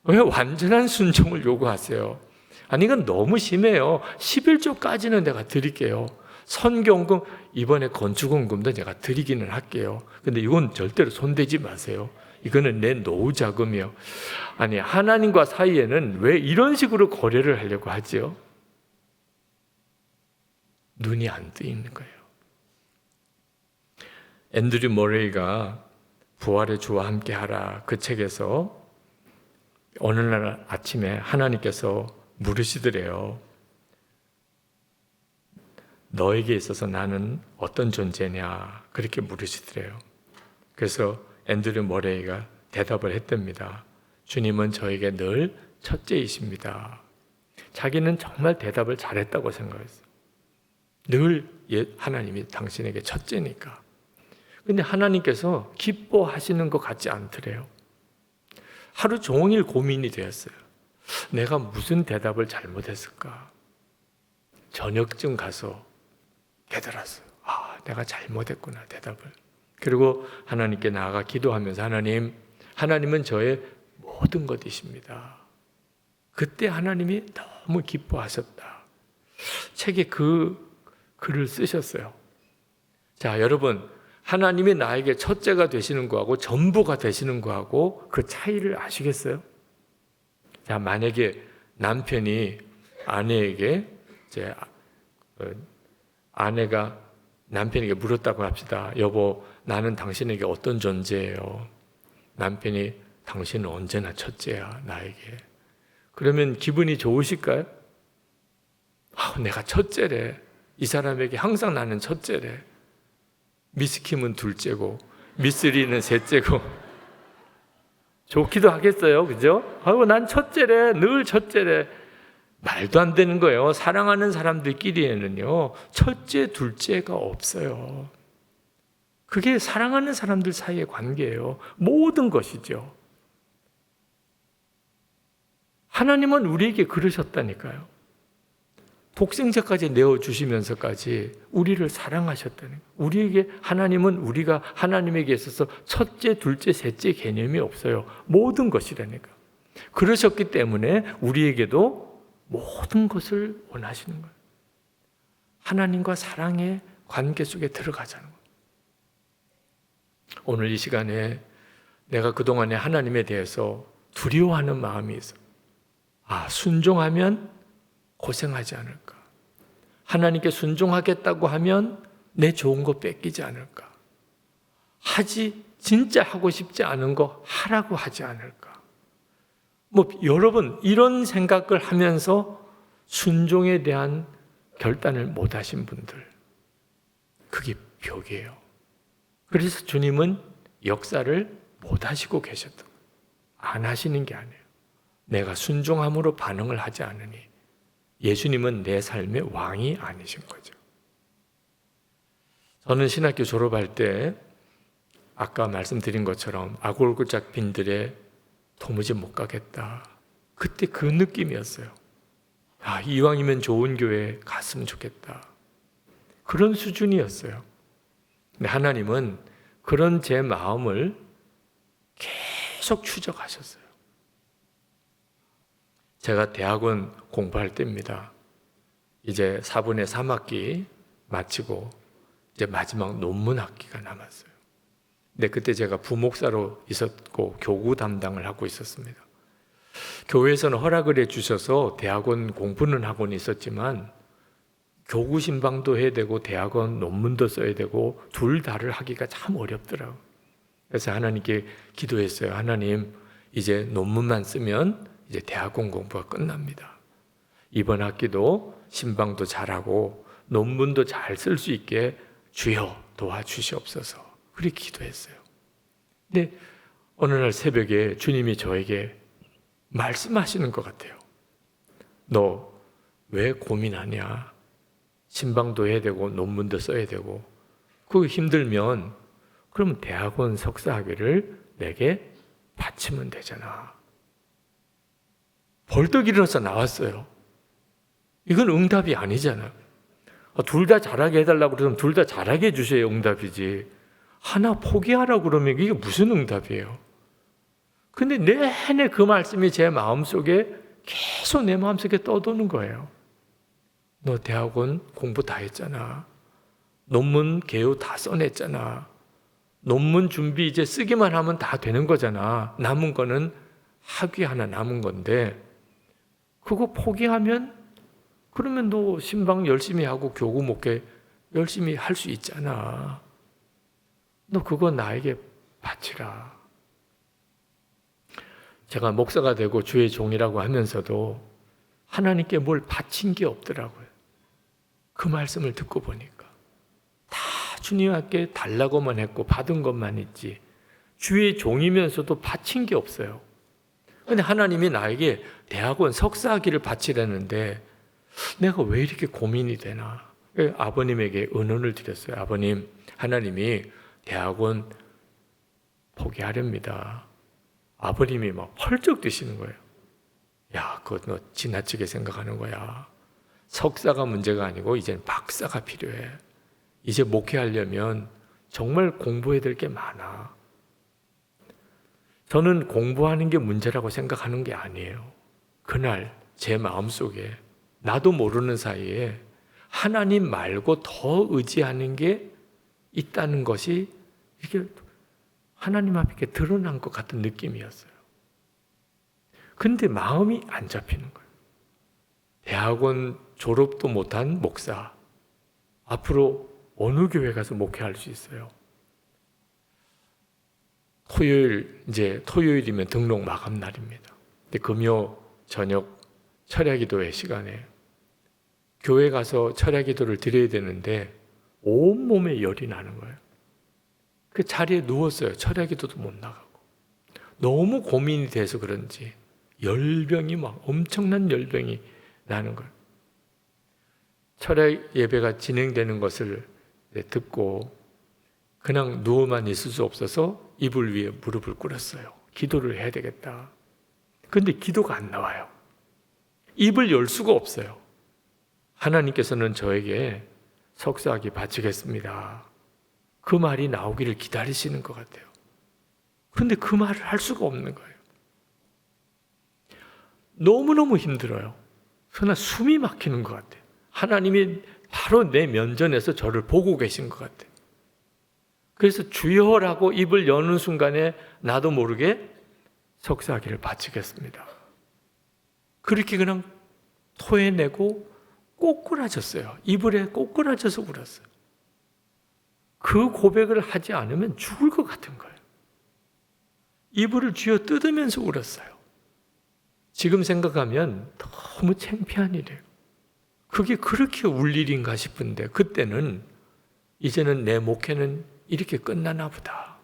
왜 완전한 순종을 요구하세요? 아니 이건 너무 심해요. 11조까지는 내가 드릴게요. 선교원금, 이번에 건축원금도 제가 드리기는 할게요. 근데 이건 절대로 손대지 마세요. 이거는 내 노후 자금이요. 아니 하나님과 사이에는 왜 이런 식으로 거래를 하려고 하죠? 눈이 안 뜨이는 거예요. 앤드류 모레이가 부활의 주와 함께하라 그 책에서 어느 날 아침에 하나님께서 물으시더래요. 너에게 있어서 나는 어떤 존재냐 그렇게 물으시더래요. 그래서 앤드류 모레이가 대답을 했답니다. 주님은 저에게 늘 첫째이십니다. 자기는 정말 대답을 잘했다고 생각했어요. 늘 하나님이 당신에게 첫째니까. 근데 하나님께서 기뻐하시는 것 같지 않더래요. 하루 종일 고민이 되었어요. 내가 무슨 대답을 잘못했을까? 저녁쯤 가서 깨달았어요. 아, 내가 잘못했구나, 대답을. 그리고 하나님께 나아가 기도하면서 하나님은 저의 모든 것이십니다. 그때 하나님이 너무 기뻐하셨다. 책에 그 글을 쓰셨어요. 자, 여러분, 하나님이 나에게 첫째가 되시는 거하고 전부가 되시는 거하고 그 차이를 아시겠어요? 자, 만약에 남편이 아내에게 아내가 남편에게 물었다고 합시다. 여보, 나는 당신에게 어떤 존재예요? 남편이 당신은 언제나 첫째야, 나에게. 그러면 기분이 좋으실까요? 내가 첫째래. 이 사람에게 항상 나는 첫째래. 미스킴은 둘째고 미쓰리는 셋째고. 좋기도 하겠어요, 그죠? 난 첫째래, 늘 첫째래. 말도 안 되는 거예요. 사랑하는 사람들끼리에는요, 첫째, 둘째가 없어요. 그게 사랑하는 사람들 사이의 관계예요. 모든 것이죠. 하나님은 우리에게 그러셨다니까요. 독생자까지 내어주시면서까지 우리를 사랑하셨다는 거예요. 우리에게 하나님은 우리가 하나님에게 있어서 첫째, 둘째, 셋째 개념이 없어요. 모든 것이라니까. 그러셨기 때문에 우리에게도 모든 것을 원하시는 거예요. 하나님과 사랑의 관계 속에 들어가자는 거예요. 오늘 이 시간에 내가 그동안에 하나님에 대해서 두려워하는 마음이 있어. 순종하면 고생하지 않을까? 하나님께 순종하겠다고 하면 내 좋은 거 뺏기지 않을까? 진짜 하고 싶지 않은 거 하라고 하지 않을까? 여러분, 이런 생각을 하면서 순종에 대한 결단을 못 하신 분들, 그게 벽이에요. 그래서 주님은 역사를 못 하시고 계셨던 거예요. 안 하시는 게 아니에요. 내가 순종함으로 반응을 하지 않으니 예수님은 내 삶의 왕이 아니신 거죠. 저는 신학교 졸업할 때 아까 말씀드린 것처럼 아골골짝 빈들에 도무지 못 가겠다. 그때 그 느낌이었어요. 이왕이면 좋은 교회에 갔으면 좋겠다. 그런 수준이었어요. 근데 하나님은 그런 제 마음을 계속 추적하셨어요. 제가 대학원 공부할 때입니다. 이제 4분의 3학기 마치고 이제 마지막 논문 학기가 남았어요. 근데 그때 제가 부목사로 있었고 교구 담당을 하고 있었습니다. 교회에서는 허락을 해주셔서 대학원 공부는 하고는 있었지만 교구 신방도 해야 되고 대학원 논문도 써야 되고 둘 다를 하기가 참 어렵더라고요. 그래서 하나님께 기도했어요. 하나님, 이제 논문만 쓰면 이제 대학원 공부가 끝납니다. 이번 학기도 신방도 잘하고 논문도 잘 쓸 수 있게 주여 도와주시옵소서. 그렇게 기도했어요. 근데 어느 날 새벽에 주님이 저에게 말씀하시는 것 같아요. 너 왜 고민하냐? 신방도 해야 되고 논문도 써야 되고 그거 힘들면 그럼 대학원 석사 학위를 내게 바치면 되잖아. 벌떡 일어나서 나왔어요. 이건 응답이 아니잖아요. 둘 다 잘하게 해달라고 그러면 둘 다 잘하게 해주셔야 응답이지. 하나 포기하라고 그러면 이게 무슨 응답이에요? 근데 내내 그 말씀이 제 마음속에 계속 내 마음속에 떠도는 거예요. 너 대학원 공부 다 했잖아. 논문 개요 다 써냈잖아. 논문 준비 이제 쓰기만 하면 다 되는 거잖아. 남은 거는 학위 하나 남은 건데 그거 포기하면 그러면 너 신방 열심히 하고 교구 목회 열심히 할 수 있잖아. 너 그거 나에게 바치라. 제가 목사가 되고 주의 종이라고 하면서도 하나님께 뭘 바친 게 없더라고요. 그 말씀을 듣고 보니까 다 주님께 달라고만 했고 받은 것만 있지 주의 종이면서도 바친 게 없어요. 근데 하나님이 나에게 대학원 석사학위를 바치라는데 내가 왜 이렇게 고민이 되나? 아버님에게 의논을 드렸어요. 아버님, 하나님이 대학원 포기하렵니다. 아버님이 막 펄쩍 뛰시는 거예요. 야, 그거 너 지나치게 생각하는 거야. 석사가 문제가 아니고 이제는 박사가 필요해. 이제 목회하려면 정말 공부해야 될 게 많아. 저는 공부하는 게 문제라고 생각하는 게 아니에요. 그날 제 마음속에 나도 모르는 사이에 하나님 말고 더 의지하는 게 있다는 것이 이게 하나님 앞에 이렇게 드러난 것 같은 느낌이었어요. 근데 마음이 안 잡히는 거예요. 대학원 졸업도 못한 목사, 앞으로 어느 교회 가서 목회할 수 있어요? 토요일이면 등록 마감 날입니다. 근데 금요 저녁 철야기도회 시간에 교회 가서 철야기도를 드려야 되는데 온몸에 열이 나는 거예요. 그 자리에 누웠어요. 철야기도도 못 나가고. 너무 고민이 돼서 그런지 열병이 막 엄청난 열병이 나는 거예요. 철야 예배가 진행되는 것을 듣고 그냥 누워만 있을 수 없어서 이불 위에 무릎을 꿇었어요. 기도를 해야 되겠다. 근데 기도가 안 나와요. 입을 열 수가 없어요. 하나님께서는 저에게 석사학위 바치겠습니다. 그 말이 나오기를 기다리시는 것 같아요. 그런데 그 말을 할 수가 없는 거예요. 너무너무 힘들어요. 그러나 숨이 막히는 것 같아요. 하나님이 바로 내 면전에서 저를 보고 계신 것 같아요. 그래서 주여라고 입을 여는 순간에 나도 모르게 석사학위를 바치겠습니다. 그렇게 그냥 토해내고 꼬꾸라졌어요. 이불에 꼬꾸라져서 울었어요. 그 고백을 하지 않으면 죽을 것 같은 거예요. 이불을 쥐어 뜯으면서 울었어요. 지금 생각하면 너무 창피한 일이에요. 그게 그렇게 울 일인가 싶은데 그때는 이제는 내 목회는 이렇게 끝나나 보다.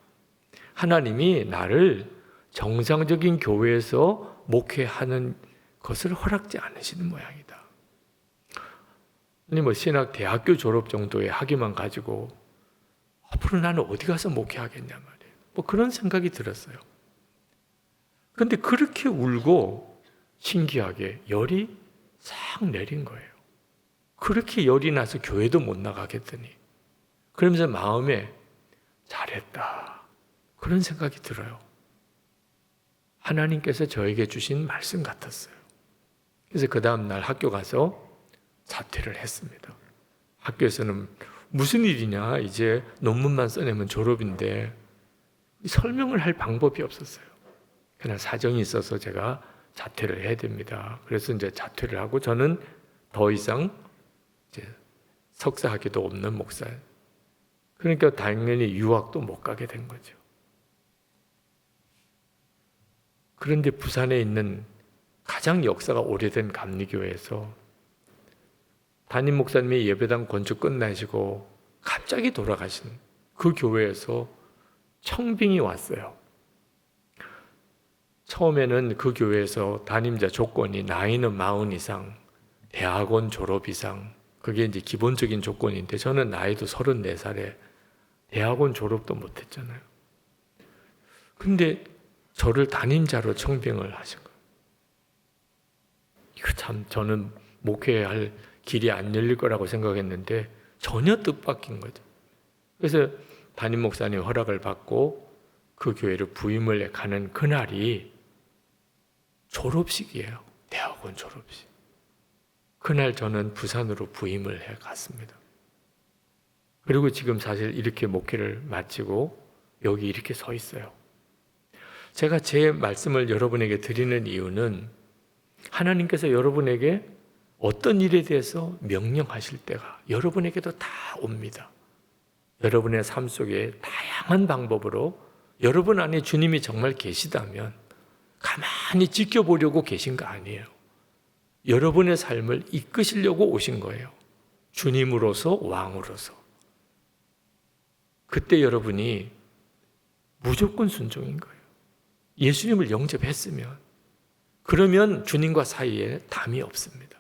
하나님이 나를 정상적인 교회에서 목회하는 것을 허락지 않으시는 모양이다. 아니 신학 대학교 졸업 정도의 학위만 가지고 앞으로 나는 어디 가서 목회하겠냐 말이에요. 그런 생각이 들었어요. 그런데 그렇게 울고 신기하게 열이 싹 내린 거예요. 그렇게 열이 나서 교회도 못 나가겠더니 그러면서 마음에 잘했다 그런 생각이 들어요. 하나님께서 저에게 주신 말씀 같았어요. 그래서 그 다음날 학교 가서 자퇴를 했습니다. 학교에서는 무슨 일이냐, 이제 논문만 써내면 졸업인데 설명을 할 방법이 없었어요. 그냥 사정이 있어서 제가 자퇴를 해야 됩니다. 그래서 이제 자퇴를 하고 저는 더 이상 이제 석사학위도 없는 목사예요. 그러니까 당연히 유학도 못 가게 된 거죠. 그런데 부산에 있는 가장 역사가 오래된 감리교회에서 담임 목사님이 예배당 건축 끝나시고 갑자기 돌아가신 그 교회에서 청빙이 왔어요. 처음에는 그 교회에서 담임자 조건이 나이는 40 이상, 대학원 졸업 이상, 그게 이제 기본적인 조건인데 저는 나이도 34살에 대학원 졸업도 못했잖아요. 근데 저를 담임자로 청빙을 하신 거예요. 이거 참 저는 목회할 길이 안 열릴 거라고 생각했는데 전혀 뜻밖인 거죠. 그래서 담임 목사님 허락을 받고 그 교회를 부임을 가는 그날이 졸업식이에요. 대학원 졸업식. 그날 저는 부산으로 부임을 해 갔습니다. 그리고 지금 사실 이렇게 목회를 마치고 여기 이렇게 서 있어요. 제가 제 말씀을 여러분에게 드리는 이유는 하나님께서 여러분에게 어떤 일에 대해서 명령하실 때가 여러분에게도 다 옵니다. 여러분의 삶 속에 다양한 방법으로 여러분 안에 주님이 정말 계시다면 가만히 지켜보려고 계신 거 아니에요. 여러분의 삶을 이끄시려고 오신 거예요. 주님으로서, 왕으로서. 그때 여러분이 무조건 순종인 거예요. 예수님을 영접했으면, 그러면 주님과 사이에 담이 없습니다.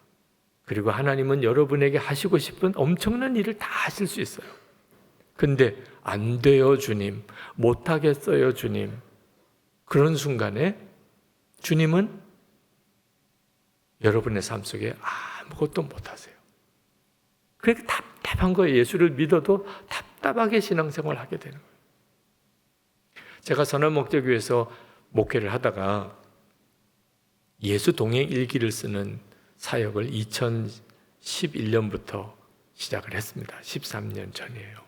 그리고 하나님은 여러분에게 하시고 싶은 엄청난 일을 다 하실 수 있어요. 근데 안 돼요, 주님. 못하겠어요, 주님. 그런 순간에 주님은 여러분의 삶 속에 아무것도 못하세요. 그렇게 답답한 거예요. 예수를 믿어도 답답하게 신앙생활을 하게 되는 거예요. 제가 선한목적교회에서 목회를 하다가 예수 동행 일기를 쓰는 사역을 2011년부터 시작을 했습니다. 13년 전이에요.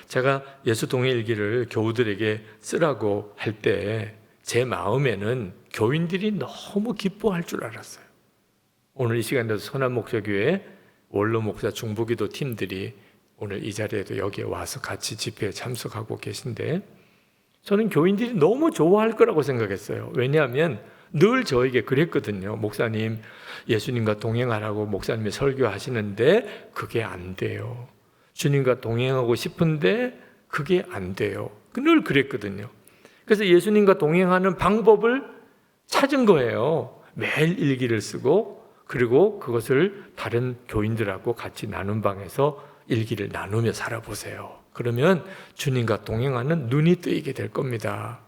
제가 예수 동행 일기를 교우들에게 쓰라고 할 때 제 마음에는 교인들이 너무 기뻐할 줄 알았어요. 오늘 이 시간에도 선한목적교회 원로 목사 중보기도 팀들이 오늘 이 자리에도 여기에 와서 같이 집회에 참석하고 계신데 저는 교인들이 너무 좋아할 거라고 생각했어요. 왜냐하면 늘 저에게 그랬거든요. 목사님, 예수님과 동행하라고 목사님이 설교하시는데 그게 안 돼요. 주님과 동행하고 싶은데 그게 안 돼요. 늘 그랬거든요. 그래서 예수님과 동행하는 방법을 찾은 거예요. 매일 일기를 쓰고 그리고 그것을 다른 교인들하고 같이 나눈 방에서 일기를 나누며 살아보세요. 그러면 주님과 동행하는 눈이 뜨이게 될 겁니다.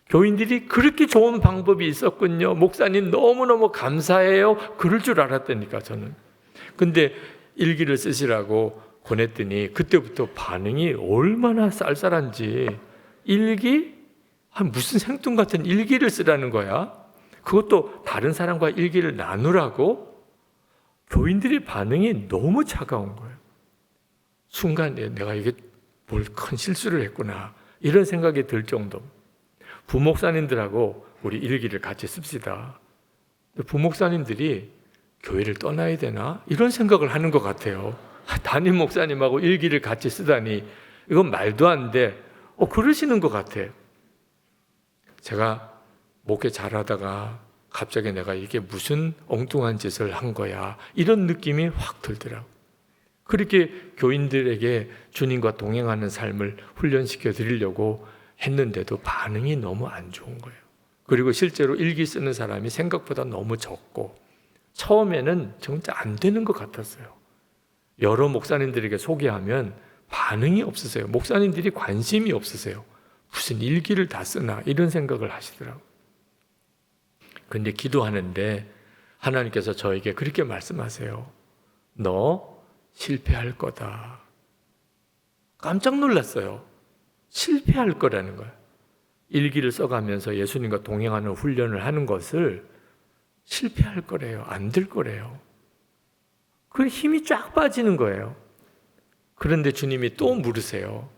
교인들이 그렇게 좋은 방법이 있었군요. 목사님 너무너무 감사해요. 그럴 줄 알았다니까 저는. 근데 일기를 쓰시라고 보냈더니 그때부터 반응이 얼마나 쌀쌀한지 일기? 무슨 생뚱같은 일기를 쓰라는 거야. 그것도 다른 사람과 일기를 나누라고. 교인들의 반응이 너무 차가운 거예요. 순간에 내가 이게 뭘 큰 실수를 했구나 이런 생각이 들 정도. 부목사님들하고 우리 일기를 같이 씁시다. 부목사님들이 교회를 떠나야 되나 이런 생각을 하는 것 같아요. 담임 목사님하고 일기를 같이 쓰다니 이건 말도 안 돼. 그러시는 것 같아요. 제가 목회 잘하다가 갑자기 내가 이게 무슨 엉뚱한 짓을 한 거야 이런 느낌이 확 들더라고요. 그렇게 교인들에게 주님과 동행하는 삶을 훈련시켜 드리려고 했는데도 반응이 너무 안 좋은 거예요. 그리고 실제로 일기 쓰는 사람이 생각보다 너무 적고 처음에는 진짜 안 되는 것 같았어요. 여러 목사님들에게 소개하면 반응이 없으세요. 목사님들이 관심이 없으세요. 무슨 일기를 다 쓰나 이런 생각을 하시더라고요. 근데 기도하는데 하나님께서 저에게 그렇게 말씀하세요. 너 실패할 거다. 깜짝 놀랐어요. 실패할 거라는 거예요. 일기를 써가면서 예수님과 동행하는 훈련을 하는 것을 실패할 거래요. 안 될 거래요. 그 힘이 쫙 빠지는 거예요. 그런데 주님이 또 물으세요.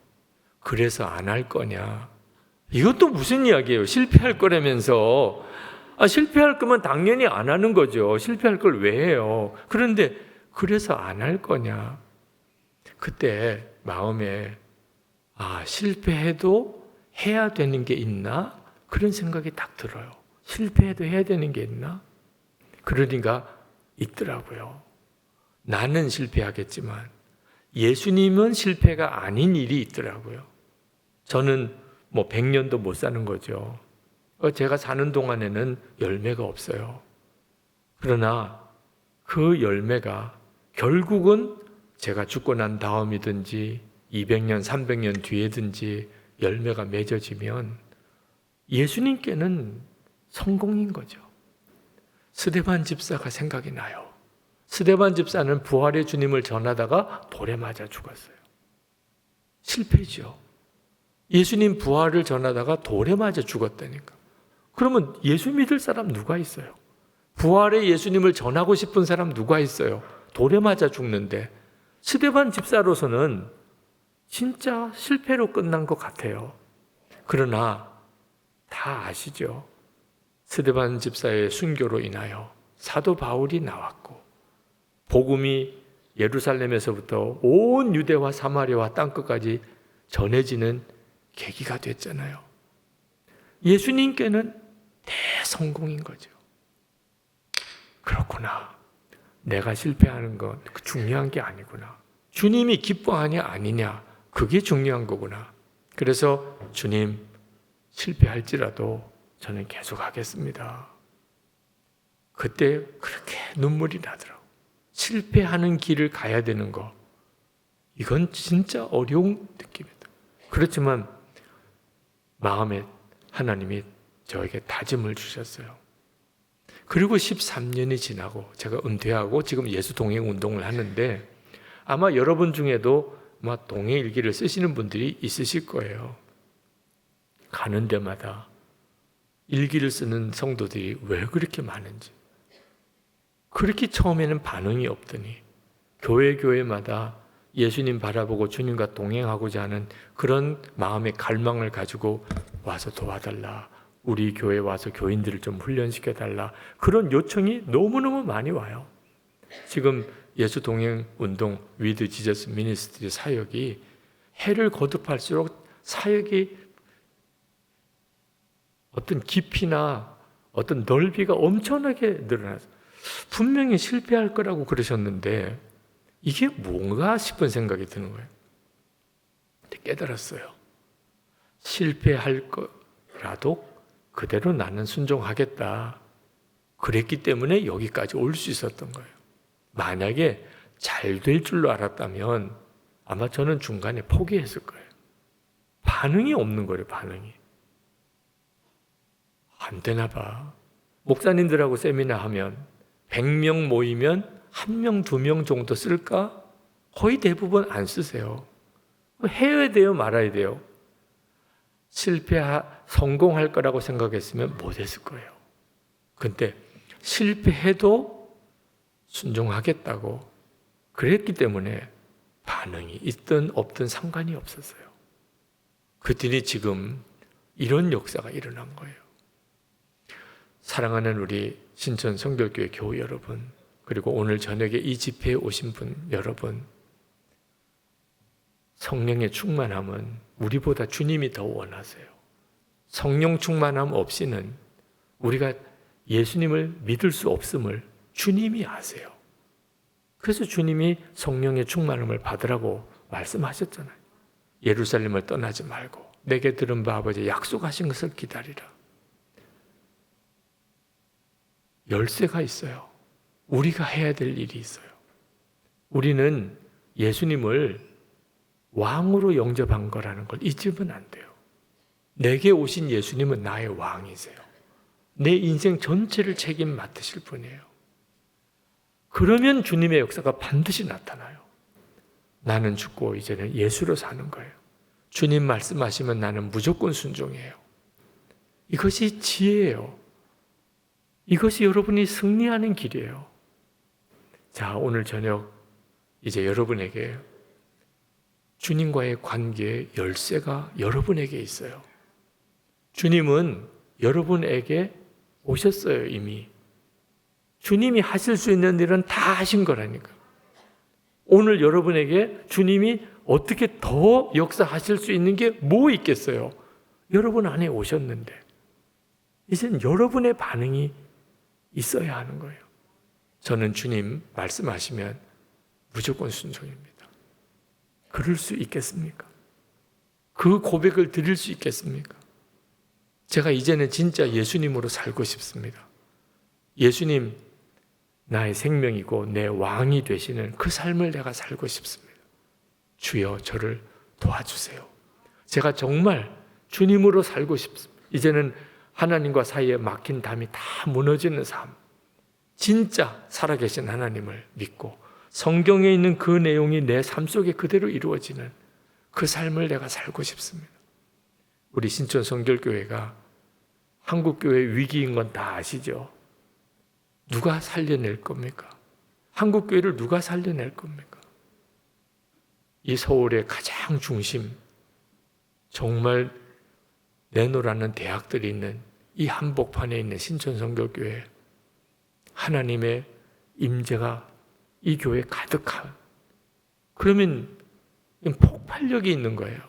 그래서 안 할 거냐? 이것도 무슨 이야기예요? 실패할 거라면서. 실패할 거면 당연히 안 하는 거죠. 실패할 걸 왜 해요? 그런데 그래서 안 할 거냐? 그때 마음에 실패해도 해야 되는 게 있나? 그런 생각이 딱 들어요. 실패해도 해야 되는 게 있나? 그러니까 있더라고요. 나는 실패하겠지만 예수님은 실패가 아닌 일이 있더라고요. 저는 100년도 못 사는 거죠. 제가 사는 동안에는 열매가 없어요. 그러나 그 열매가 결국은 제가 죽고 난 다음이든지 200년, 300년 뒤에든지 열매가 맺어지면 예수님께는 성공인 거죠. 스데반 집사가 생각이 나요. 스데반 집사는 부활의 주님을 전하다가 돌에 맞아 죽었어요. 실패죠. 예수님 부활을 전하다가 돌에 맞아 죽었다니까. 그러면 예수 믿을 사람 누가 있어요? 부활의 예수님을 전하고 싶은 사람 누가 있어요? 돌에 맞아 죽는데. 스데반 집사로서는 진짜 실패로 끝난 것 같아요. 그러나 다 아시죠? 스데반 집사의 순교로 인하여 사도 바울이 나왔고 복음이 예루살렘에서부터 온 유대와 사마리아와 땅끝까지 전해지는 계기가 됐잖아요. 예수님께는 대성공인 거죠. 그렇구나. 내가 실패하는 건 중요한 게 아니구나. 주님이 기뻐하냐 아니냐, 그게 중요한 거구나. 그래서 주님, 실패할지라도 저는 계속 하겠습니다. 그때 그렇게 눈물이 나더라고요. 실패하는 길을 가야 되는 거, 이건 진짜 어려운 느낌이다. 그렇지만 마음에 하나님이 저에게 다짐을 주셨어요. 그리고 13년이 지나고 제가 은퇴하고 지금 예수 동행 운동을 하는데 아마 여러분 중에도 아마 동행 일기를 쓰시는 분들이 있으실 거예요. 가는 데마다 일기를 쓰는 성도들이 왜 그렇게 많은지. 그렇게 처음에는 반응이 없더니 교회마다 예수님 바라보고 주님과 동행하고자 하는 그런 마음의 갈망을 가지고 와서 도와달라. 우리 교회에 와서 교인들을 좀 훈련시켜달라. 그런 요청이 너무너무 많이 와요. 지금 예수 동행 운동 위드 지저스 미니스트리 사역이 해를 거듭할수록 사역이 어떤 깊이나 어떤 넓이가 엄청나게 늘어났어요. 분명히 실패할 거라고 그러셨는데 이게 뭔가 싶은 생각이 드는 거예요. 근데 깨달았어요. 실패할 거라도 그대로 나는 순종하겠다. 그랬기 때문에 여기까지 올 수 있었던 거예요. 만약에 잘 될 줄로 알았다면 아마 저는 중간에 포기했을 거예요. 반응이 없는 거예요, 반응이. 안 되나 봐. 목사님들하고 세미나 하면 100명 모이면 1명, 2명 정도 쓸까? 거의 대부분 안 쓰세요. 해야 돼요, 말아야 돼요? 성공할 거라고 생각했으면 못했을 거예요. 근데 실패해도 순종하겠다고 그랬기 때문에 반응이 있든 없든 상관이 없었어요. 그들이 지금 이런 역사가 일어난 거예요. 사랑하는 우리 신천 성결교회 교우 여러분, 그리고 오늘 저녁에 이 집회에 오신 분 여러분, 성령의 충만함은 우리보다 주님이 더 원하세요. 성령 충만함 없이는 우리가 예수님을 믿을 수 없음을 주님이 아세요. 그래서 주님이 성령의 충만함을 받으라고 말씀하셨잖아요. 예루살렘을 떠나지 말고 내게 들은 바 아버지 약속하신 것을 기다리라. 열쇠가 있어요. 우리가 해야 될 일이 있어요. 우리는 예수님을 왕으로 영접한 거라는 걸 잊으면 안 돼요. 내게 오신 예수님은 나의 왕이세요. 내 인생 전체를 책임 맡으실 분이에요. 그러면 주님의 역사가 반드시 나타나요. 나는 죽고 이제는 예수로 사는 거예요. 주님 말씀하시면 나는 무조건 순종해요. 이것이 지혜예요. 이것이 여러분이 승리하는 길이에요. 자, 오늘 저녁 이제 여러분에게 주님과의 관계의 열쇠가 여러분에게 있어요. 주님은 여러분에게 오셨어요, 이미. 주님이 하실 수 있는 일은 다 하신 거라니까. 오늘 여러분에게 주님이 어떻게 더 역사하실 수 있는 게 뭐 있겠어요? 여러분 안에 오셨는데 이젠 여러분의 반응이 있어야 하는 거예요. 저는 주님 말씀하시면 무조건 순종입니다. 그럴 수 있겠습니까? 그 고백을 드릴 수 있겠습니까? 제가 이제는 진짜 예수님으로 살고 싶습니다. 예수님 나의 생명이고 내 왕이 되시는 그 삶을 내가 살고 싶습니다. 주여 저를 도와주세요. 제가 정말 주님으로 살고 싶습니다. 이제는 하나님과 사이에 막힌 담이 다 무너지는 삶, 진짜 살아계신 하나님을 믿고 성경에 있는 그 내용이 내 삶 속에 그대로 이루어지는 그 삶을 내가 살고 싶습니다. 우리 신촌 성결교회가 한국교회 위기인 건 다 아시죠? 누가 살려낼 겁니까? 한국교회를 누가 살려낼 겁니까? 이 서울의 가장 중심, 정말 내노라는 대학들이 있는 이 한복판에 있는 신촌 성결교회, 하나님의 임재가 이 교회에 가득한, 그러면 폭발력이 있는 거예요.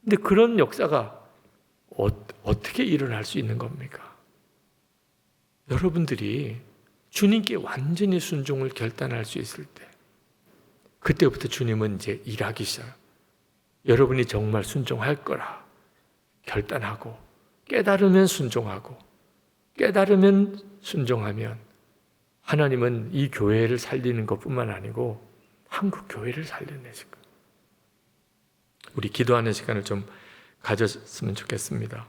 근데 그런 역사가 어떻게 일어날 수 있는 겁니까? 여러분들이 주님께 완전히 순종을 결단할 수 있을 때, 그때부터 주님은 이제 일하기 시작. 여러분이 정말 순종할 거라 결단하고, 깨달으면 순종하고, 깨달으면 순종하면 하나님은 이 교회를 살리는 것뿐만 아니고 한국 교회를 살려내실 거예요. 우리 기도하는 시간을 좀 가졌으면 좋겠습니다.